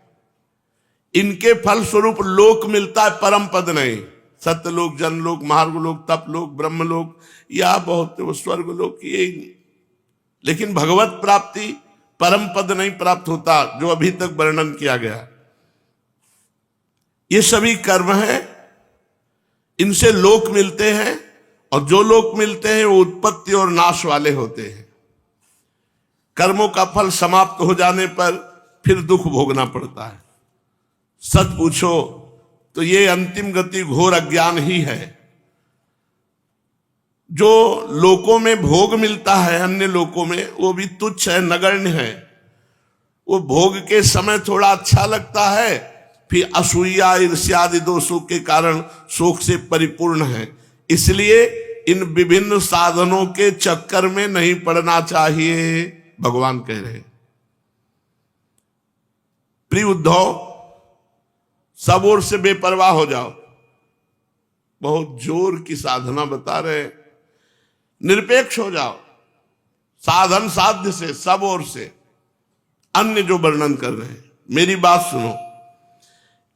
इनके फल स्वरूप लोक मिलता है, परम पद नहीं। सत्यलोक, जनलोक, महार्गलोक, तपलोक, ब्रह्मलोक या बहुत स्वर्गलोक, ये लेकिन भगवत प्राप्ति परम पद नहीं प्राप्त होता, जो अभी तक वर्णन किया गया। ये सभी कर्म हैं, इनसे लोक मिलते हैं, और जो लोक मिलते हैं वो उत्पत्ति और नाश वाले होते हैं। कर्मों का फल समाप्त हो जाने पर फिर दुख भोगना पड़ता है। सच पूछो तो ये अंतिम गति घोर अज्ञान ही है। जो लोकों में भोग मिलता है, अन्य लोकों में, वो भी तुच्छ है, नगण्य है। वो भोग के समय थोड़ा अच्छा लगता है, फिर असूया, ईर्ष्या आदि दोषों के कारण शोक से परिपूर्ण है। इसलिए इन विभिन्न साधनों के चक्कर में नहीं पड़ना चाहिए, भगवान कह रहे। प्रिय उद्धव, सब ओर से बेपरवाह हो जाओ। बहुत जोर की साधना बता रहे, निरपेक्ष हो जाओ साधन साध्य से, सब ओर से। अन्य जो वर्णन कर रहे हैं, मेरी बात सुनो।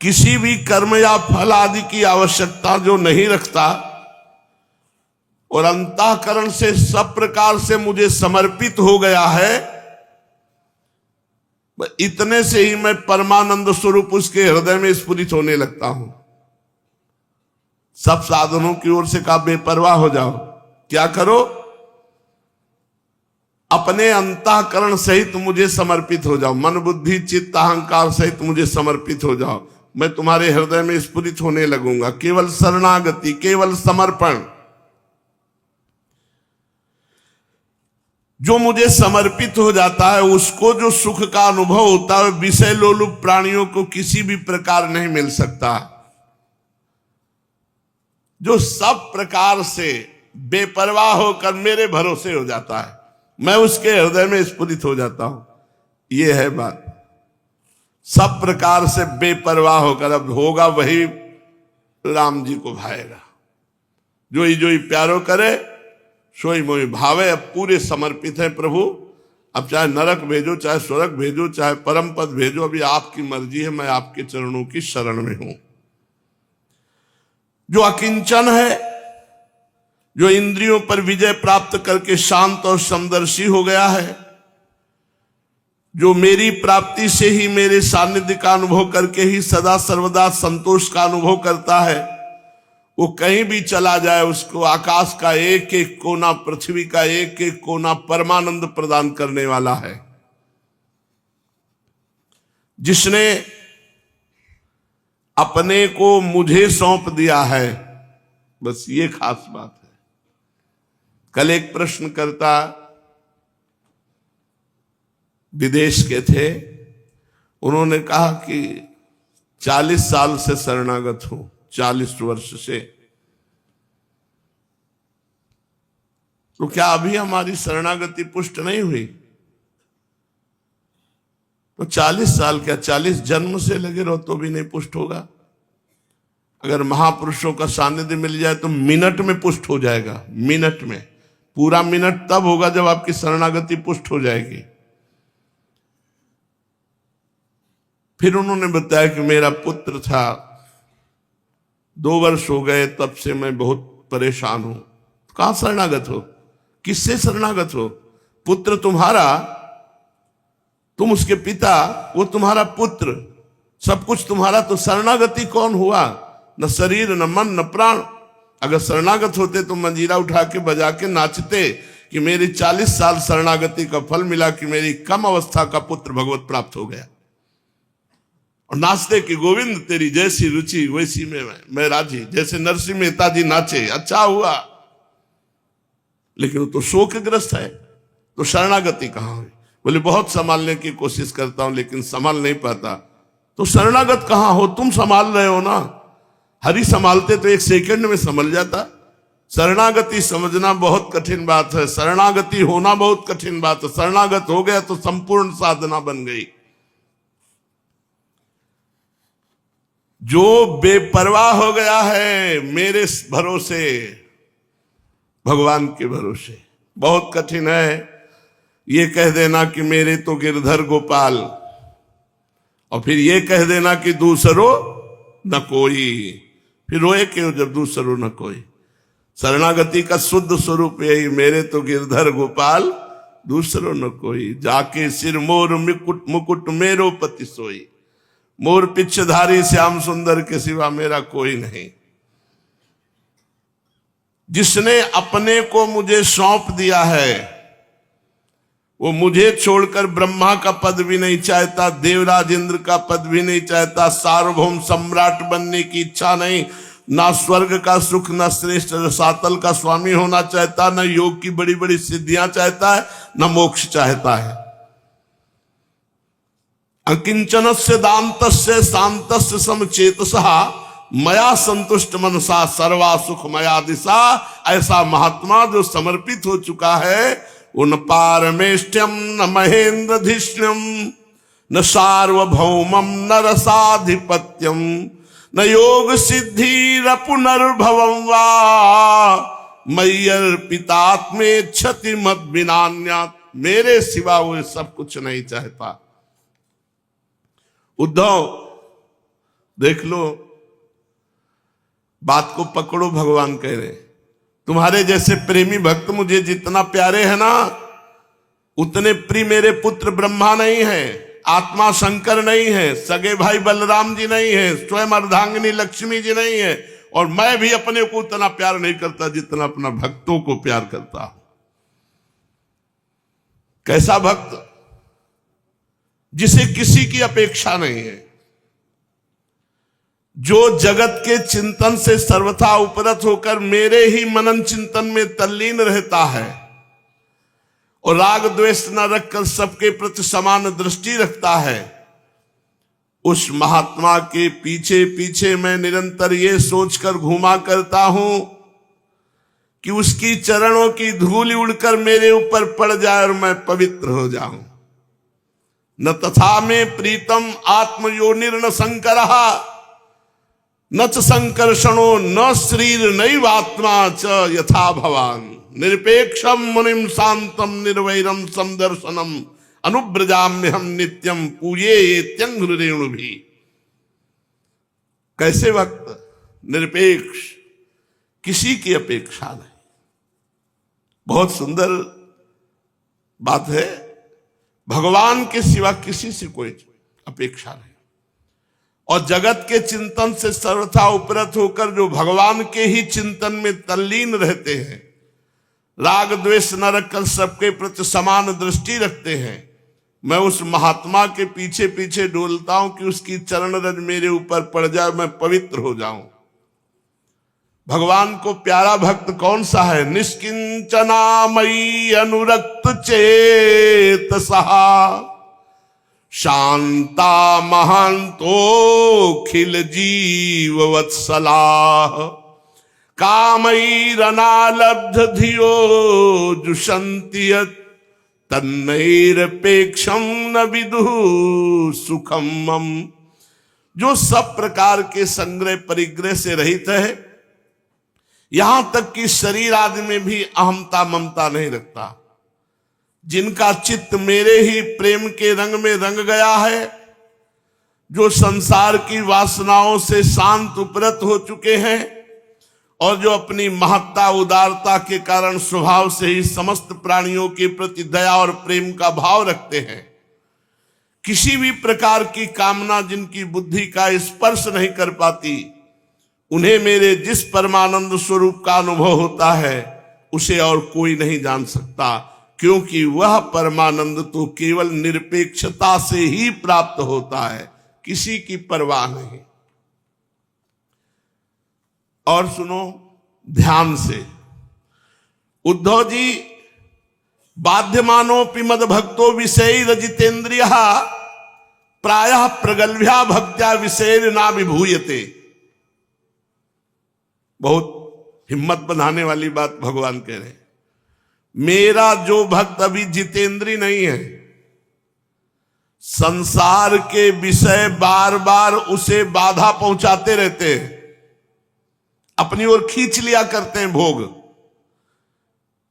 किसी भी कर्म या फल आदि की आवश्यकता जो नहीं रखता और अंतःकरण से सब प्रकार से मुझे समर्पित हो गया है, इतने से ही मैं परमानंद स्वरूप उसके हृदय में स्फुरित होने लगता हूं। सब साधनों की ओर से कहा बेपरवाह हो जाओ। क्या करो? अपने अंतःकरण सहित मुझे समर्पित हो जाओ, मन बुद्धि चित्त अहंकार सहित मुझे समर्पित हो जाओ, मैं तुम्हारे हृदय में स्फुरित होने लगूंगा। केवल शरणागति, केवल समर्पण। जो मुझे समर्पित हो जाता है उसको जो सुख का अनुभव होता है विषय लोलुप प्राणियों को किसी भी प्रकार नहीं मिल सकता। जो सब प्रकार से बेपरवाह होकर मेरे भरोसे हो जाता है, मैं उसके हृदय में स्फुरित हो जाता हूं। यह है बात। सब प्रकार से बेपरवाह होकर, अब होगा वही राम जी को भाएगा। जो ही प्यारो करे सोई मोई भावे। अब पूरे समर्पित है प्रभु। अब चाहे नरक भेजो, चाहे स्वर्ग भेजो, चाहे परम पद भेजो, अभी आपकी मर्जी है, मैं आपके चरणों की शरण में हूं। जो अकिंचन है, जो इंद्रियों पर विजय प्राप्त करके शांत और समदर्शी हो गया है, जो मेरी प्राप्ति से ही, मेरे सानिध्य का अनुभव करके ही सदा सर्वदा संतोष का अनुभव करता है, वो कहीं भी चला जाए उसको आकाश का एक एक कोना, पृथ्वी का एक एक कोना परमानंद प्रदान करने वाला है। जिसने अपने को मुझे सौंप दिया है, बस ये खास बात है। कल एक प्रश्नकर्ता विदेश के थे, उन्होंने कहा कि 40 साल से शरणागत हूं, 40 वर्ष से, तो क्या अभी हमारी शरणागति पुष्ट नहीं हुई? तो 40 साल क्या, 40 जन्म से लगे रहो तो भी नहीं पुष्ट होगा। अगर महापुरुषों का सानिध्य मिल जाए तो मिनट में पुष्ट हो जाएगा। मिनट में, पूरा मिनट तब होगा जब आपकी शरणागति पुष्ट हो जाएगी। फिर उन्होंने बताया कि मेरा पुत्र था, 2 वर्ष हो गए, तब से मैं बहुत परेशान हूं। कहां शरणागत हो? किससे शरणागत हो? पुत्र तुम्हारा, तुम उसके पिता, वो तुम्हारा पुत्र, सब कुछ तुम्हारा, तो शरणागति कौन हुआ? न शरीर, न मन, न प्राण। अगर शरणागत होते तो मंजीरा उठा के बजा के नाचते कि मेरी 40 साल शरणागति का फल मिला, कि मेरी कम अवस्था का पुत्र भगवत प्राप्त हो गया। और नाचते कि गोविंद तेरी जैसी रुचि वैसी में मैं राजी, जैसे नरसिंह मेहता जी नाचे, अच्छा हुआ। लेकिन वो तो शोकग्रस्त है, तो शरणागति कहां हुई? बोले बहुत संभालने की कोशिश करता हूं लेकिन संभाल नहीं पाता। तो शरणागत कहां हो? तुम संभाल रहे हो ना। हरि संभालते तो 1 सेकंड में संभल जाता। शरणागति समझना बहुत कठिन बात है, शरणागति होना बहुत कठिन बात है। शरणागत हो गया तो संपूर्ण साधना बन गई। जो बेपरवाह हो गया है मेरे भरोसे, भगवान के भरोसे, बहुत कठिन है ये कह देना कि मेरे तो गिरधर गोपाल, और फिर ये कह देना कि दूसरों न कोई। फिर रोए क्यों जब दूसरों न कोई? शरणागति का शुद्ध स्वरूप यही, मेरे तो गिरधर गोपाल दूसरों न कोई। जाके सिर मोर मुकुट मुकुट मेरो पति सोई, मोर पिछधारी श्याम सुंदर के सिवा मेरा कोई नहीं। जिसने अपने को मुझे सौंप दिया है वो मुझे छोड़कर ब्रह्मा का पद भी नहीं चाहता, देवराज इंद्र का पद भी नहीं चाहता, सार्वभौम सम्राट बनने की इच्छा नहीं, ना स्वर्ग का सुख, ना श्रेष्ठ रसातल का स्वामी होना चाहता, ना योग की बड़ी बड़ी सिद्धियां चाहता है, ना मोक्ष चाहता है। अकिंचनस्य दान्तस्य शान्तस्य समचेतसः मया संतुष्ट मनसा सर्वा सुख मया दिशा। ऐसा महात्मा जो समर्पित हो चुका है, उन पारमेष्ठ्यम न महेंद्रधिष्ण्यम न सार्वभौमम न रसाधिपत्यम न योग सिद्धि न पुनर्भवम वा मय्यर्पितात्मे क्षति मत विनान्यात्। मेरे सिवा वो सब कुछ नहीं चाहता। उद्धव देख लो, बात को पकड़ो। भगवान कह रहे तुम्हारे जैसे प्रेमी भक्त मुझे जितना प्यारे हैं ना, उतने प्रिय मेरे पुत्र ब्रह्मा नहीं है, आत्मा शंकर नहीं है, सगे भाई बलराम जी नहीं है, स्वयं अर्धांगिनी लक्ष्मी जी नहीं है, और मैं भी अपने को उतना प्यार नहीं करता जितना अपना भक्तों को प्यार करता हूं। कैसा भक्त? जिसे किसी की अपेक्षा नहीं है, जो जगत के चिंतन से सर्वथा उपरत होकर मेरे ही मनन चिंतन में तल्लीन रहता है और राग द्वेष न रखकर सबके प्रति समान दृष्टि रखता है, उस महात्मा के पीछे पीछे मैं निरंतर ये सोचकर घूमा करता हूं कि उसकी चरणों की धूल उड़कर मेरे ऊपर पड़ जाए और मैं पवित्र हो जाऊं। न तथा में प्रीतम आत्मयोनिर्न संकरहा न च संकर्षणो न शरीर नैवात्मा च यथा भवान निरपेक्षम मुनिम शांतम निर्वैरम समदर्शनम अनुब्रजाम्य हम नित्यम पूये त्यंग रेणु भी। कैसे भक्त? निरपेक्ष, किसी की अपेक्षा नहीं। बहुत सुंदर बात है, भगवान के सिवा किसी से कोई अपेक्षा नहीं। और जगत के चिंतन से सर्वथा उपरत होकर जो भगवान के ही चिंतन में तल्लीन रहते हैं, राग द्वेष न रखकर सबके प्रति समान दृष्टि रखते हैं, मैं उस महात्मा के पीछे पीछे डोलता हूं कि उसकी चरण रज मेरे ऊपर पड़ जाए, मैं पवित्र हो जाऊं। भगवान को प्यारा भक्त कौन सा है? निष्किंचनामयी अनुरक्त चेतसा शांता महांतो खिल जीव वत्सला कामैरनालब्ध धियो जुषन्ति यत् तन्नैरपेक्षम न विदुः सुखम मम। जो सब प्रकार के संग्रह परिग्रह से रहित है, यहां तक कि शरीर आदि में भी अहमता ममता नहीं रखता, जिनका चित्त मेरे ही प्रेम के रंग में रंग गया है, जो संसार की वासनाओं से शांत उपरत हो चुके हैं और जो अपनी महत्ता उदारता के कारण स्वभाव से ही समस्त प्राणियों के प्रति दया और प्रेम का भाव रखते हैं, किसी भी प्रकार की कामना जिनकी बुद्धि का स्पर्श नहीं कर पाती, उन्हें मेरे जिस परमानंद स्वरूप का अनुभव होता है उसे और कोई नहीं जान सकता, क्योंकि वह परमानंद तो केवल निरपेक्षता से ही प्राप्त होता है, किसी की परवाह नहीं। और सुनो ध्यान से, उद्धव जी बाध्यमानोपि मद भक्तो विषय रजितेन्द्रिय प्रायः प्रगल्भ्या भक्त्या विषय ना विभूयते। बहुत हिम्मत बनाने वाली बात भगवान कह रहे हैं। मेरा जो भक्त अभी जितेंद्री नहीं है, संसार के विषय बार बार उसे बाधा पहुंचाते रहते हैं, अपनी ओर खींच लिया करते हैं भोग,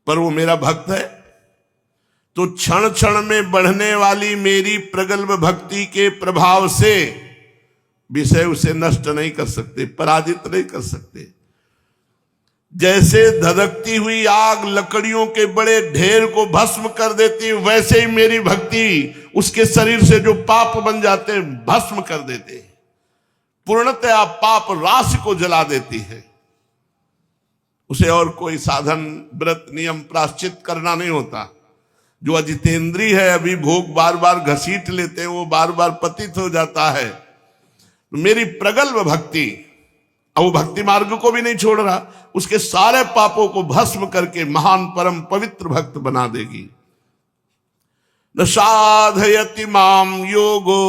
पर वो मेरा भक्त है तो क्षण क्षण में बढ़ने वाली मेरी प्रगल्भ भक्ति के प्रभाव से विषय उसे नष्ट नहीं कर सकते, पराजित नहीं कर सकते। जैसे धधकती हुई आग लकड़ियों के बड़े ढेर को भस्म कर देती, वैसे ही मेरी भक्ति उसके शरीर से जो पाप बन जाते हैं भस्म कर देते हैं, पूर्णतया पाप राशि को जला देती है। उसे और कोई साधन व्रत नियम प्राश्चित करना नहीं होता। जो अजितेंद्री है, अभी भोग बार बार घसीट लेते हैं, वो बार बार पतित हो जाता है। मेरी प्रगल्भ भक्ति, अब वो भक्ति मार्ग को भी नहीं छोड़ रहा, उसके सारे पापों को भस्म करके महान परम पवित्र भक्त बना देगी। न साधयति माम योगो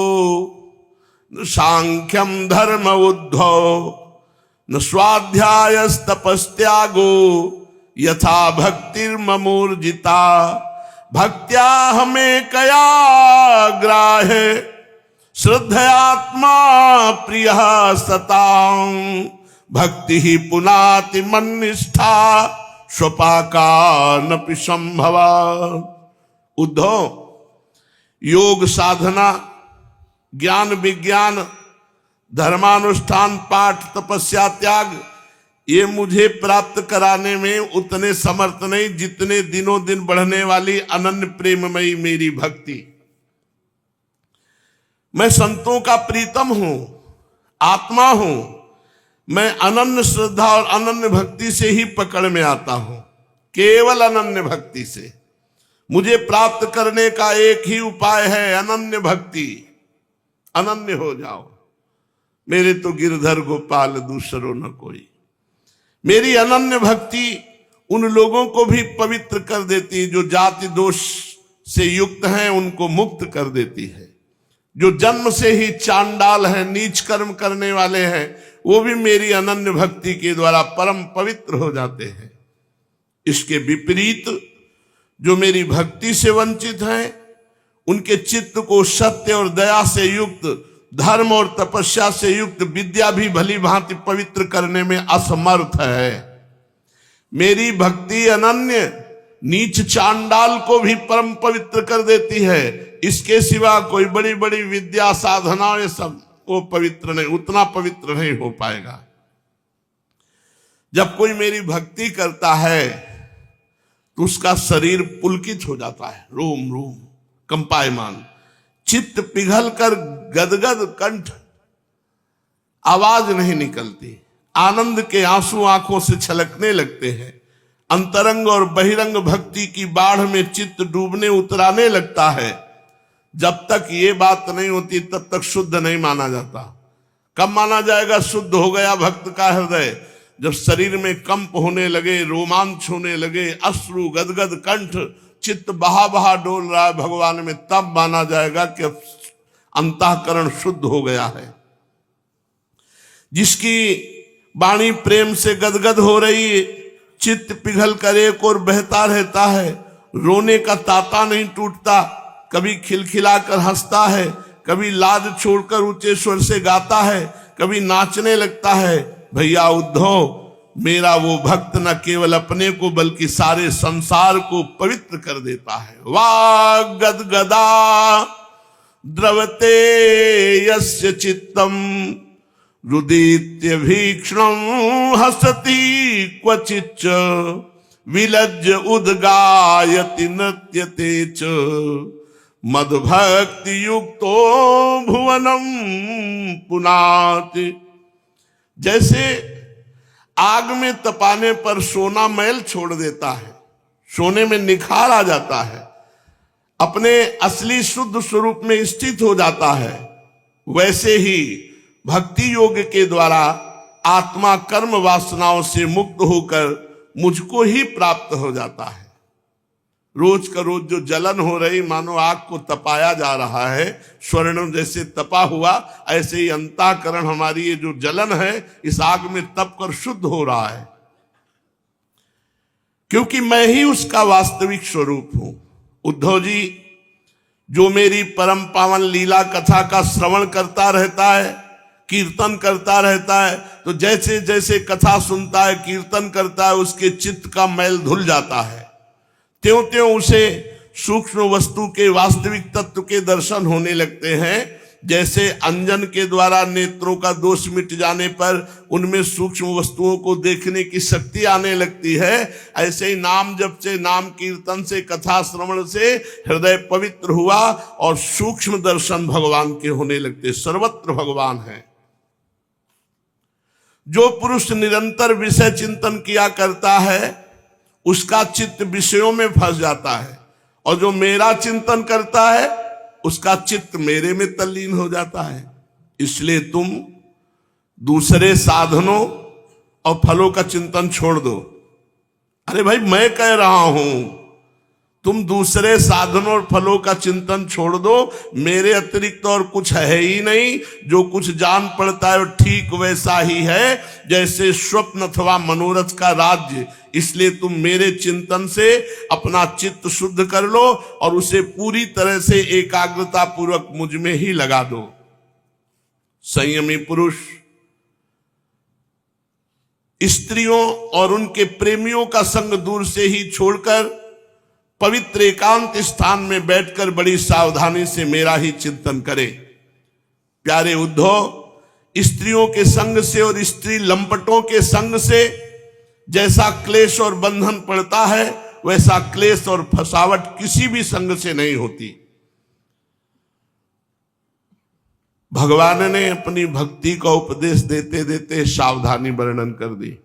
न सांख्यम धर्म उद्धव न स्वाध्यायस्तपस्त्यागो यथा भक्तिर्ममूर्जिता भक्त्या हमें कया ग्राहे श्रद्धयात्मा प्रिय सतां भक्ति ही पुनाति मन्निष्ठा स्वपाका नपि संभवा। उद्धव, योग साधना, ज्ञान विज्ञान, धर्मानुष्ठान, पाठ, तपस्या, त्याग, ये मुझे प्राप्त कराने में उतने समर्थ नहीं जितने दिनों दिन बढ़ने वाली अनन्य प्रेममयी मेरी भक्ति। मैं संतों का प्रीतम हूं, आत्मा हूं। मैं अनन्य श्रद्धा और अनन्य भक्ति से ही पकड़ में आता हूं, केवल अनन्य भक्ति से। मुझे प्राप्त करने का एक ही उपाय है, अनन्य भक्ति। अनन्य हो जाओ। मेरे तो गिरधर गोपाल दूसरो न कोई। मेरी अनन्य भक्ति उन लोगों को भी पवित्र कर देती है जो जाति दोष से युक्त हैं, उनको मुक्त कर देती है। जो जन्म से ही चांडाल हैं, नीच कर्म करने वाले हैं, वो भी मेरी अनन्य भक्ति के द्वारा परम पवित्र हो जाते हैं। इसके विपरीत जो मेरी भक्ति से वंचित हैं, उनके चित्त को सत्य और दया से युक्त, धर्म और तपस्या से युक्त विद्या भी भली भांति पवित्र करने में असमर्थ है। मेरी भक्ति अनन्य नीच चांडाल को भी परम पवित्र कर देती है। इसके सिवा कोई बड़ी बड़ी विद्या साधना ये सब वो पवित्र नहीं, उतना पवित्र नहीं हो पाएगा। जब कोई मेरी भक्ति करता है तो उसका शरीर पुलकित हो जाता है, रोम रोम कंपायमान, चित्त पिघल कर गदगद कंठ, आवाज नहीं निकलती, आनंद के आंसू आंखों से छलकने लगते हैं। अंतरंग और बहिरंग भक्ति की बाढ़ में चित्त डूबने उतराने लगता है। जब तक ये बात नहीं होती तब तक शुद्ध नहीं माना जाता। कब माना जाएगा शुद्ध हो गया भक्त का हृदय? जब शरीर में कंप होने लगे, रोमांच होने लगे, अश्रु गदगद कंठ, चित्त बहा बहा डोल रहा है भगवान में, तब माना जाएगा कि अंतःकरण शुद्ध हो गया है। जिसकी वाणी प्रेम से गदगद हो रही है, चित्त पिघल कर एक और बहता रहता है, रोने का ताता नहीं टूटता, कभी खिलखिलाकर हंसता है, कभी लाज छोड़कर ऊंचे स्वर से गाता है, कभी नाचने लगता है। भैया उद्धव, मेरा वो भक्त न केवल अपने को बल्कि सारे संसार को पवित्र कर देता है। वाग गदगदा द्रवते यस्य चित्तम रुदित्य भीक्षणं हसति क्वचिच्च विलज्ज उद्गायति नृत्यते च मदभक्ति युक्तो भुवनम पुनाति। जैसे आग में तपाने पर सोना मैल छोड़ देता है, सोने में निखार आ जाता है, अपने असली शुद्ध स्वरूप में स्थित हो जाता है, वैसे ही भक्ति योग के द्वारा आत्मा कर्म वासनाओं से मुक्त होकर मुझको ही प्राप्त हो जाता है। रोज का रोज जो जलन हो रही, मानो आग को तपाया जा रहा है, स्वर्ण जैसे तपा हुआ, ऐसे ही अंतःकरण हमारी ये जो जलन है इस आग में तप कर शुद्ध हो रहा है, क्योंकि मैं ही उसका वास्तविक स्वरूप हूं। उद्धव जी, जो मेरी परम पावन लीला कथा का श्रवण करता रहता है, कीर्तन करता रहता है, तो जैसे जैसे कथा सुनता है, कीर्तन करता है, उसके चित्त का मैल धुल जाता है। त्यों त्यों उसे सूक्ष्म वस्तु के वास्तविक तत्व के दर्शन होने लगते हैं। जैसे अंजन के द्वारा नेत्रों का दोष मिट जाने पर उनमें सूक्ष्म वस्तुओं को देखने की शक्ति आने लगती है, ऐसे ही नाम जप से, नाम कीर्तन से, कथा श्रवण से हृदय पवित्र हुआ और सूक्ष्म दर्शन भगवान के होने लगते। सर्वत्र भगवान है। जो पुरुष निरंतर विषय चिंतन किया करता है उसका चित्त विषयों में फंस जाता है, और जो मेरा चिंतन करता है उसका चित्त मेरे में तल्लीन हो जाता है। इसलिए तुम दूसरे साधनों और फलों का चिंतन छोड़ दो। अरे भाई, मैं कह रहा हूं तुम दूसरे साधनों और फलों का चिंतन छोड़ दो। मेरे अतिरिक्त और कुछ है ही नहीं। जो कुछ जान पड़ता है वो ठीक वैसा ही है जैसे स्वप्न अथवा मनोरथ का राज्य। इसलिए तुम मेरे चिंतन से अपना चित्त शुद्ध कर लो और उसे पूरी तरह से एकाग्रता पूर्वक मुझ में ही लगा दो। संयमी पुरुष स्त्रियों और उनके प्रेमियों का संग दूर से ही छोड़कर पवित्र एकांत स्थान में बैठकर बड़ी सावधानी से मेरा ही चिंतन करे। प्यारे उद्धव, स्त्रियों के संग से और स्त्री लंपटों के संग से जैसा क्लेश और बंधन पड़ता है, वैसा क्लेश और फसावट किसी भी संग से नहीं होती। भगवान ने अपनी भक्ति का उपदेश देते देते सावधानी वर्णन कर दी।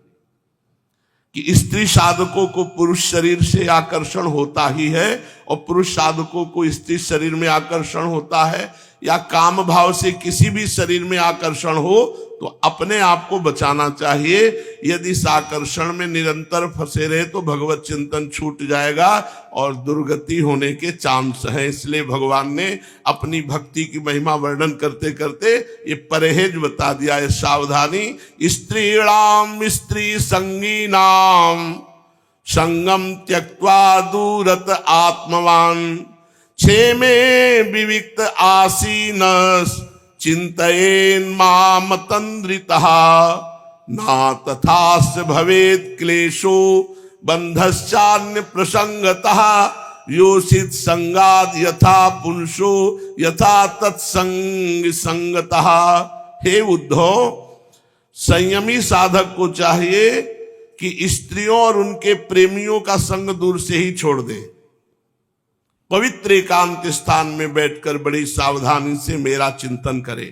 कि स्त्री साधकों को पुरुष शरीर से आकर्षण होता ही है और पुरुष साधकों को स्त्री शरीर में आकर्षण होता है, या काम भाव से किसी भी शरीर में आकर्षण हो तो अपने आप को बचाना चाहिए। यदि इस आकर्षण में निरंतर फंसे रहे तो भगवत चिंतन छूट जाएगा और दुर्गति होने के चांस हैं। इसलिए भगवान ने अपनी भक्ति की महिमा वर्णन करते करते ये परहेज बता दिया है, सावधानी। स्त्रीणाम स्त्री संगीनाम संगम त्यक्त्वा दूरत आत्मवान क्षेमे विविक्त आसीन चिंतयेन माम तंद्रितः ना तथास्य भवेत् क्लेशो बंधश्चान्य प्रसंगतः योषित संगाद यथा पुंसो यथा तत्संग संगतः। हे उद्धव, संयमी साधक को चाहिए कि स्त्रियों और उनके प्रेमियों का संग दूर से ही छोड़ दे। पवित्र एकांत स्थान में बैठकर बड़ी सावधानी से मेरा चिंतन करे।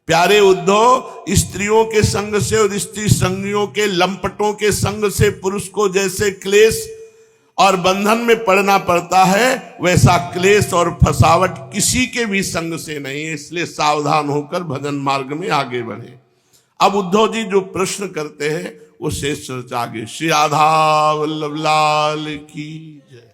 प्यारे उद्धव, स्त्रियों के संग से और स्त्री संगियों के लंपटों के संग से पुरुष को जैसे क्लेश और बंधन में पड़ना पड़ता है, वैसा क्लेश और फसावट किसी के भी संग से नहीं है। इसलिए सावधान होकर भजन मार्ग में आगे बढ़े। अब उद्धव जी जो प्रश्न करते हैं वो शेष चर्चा आगे। श्री राधा वल्लभ लाल की जय।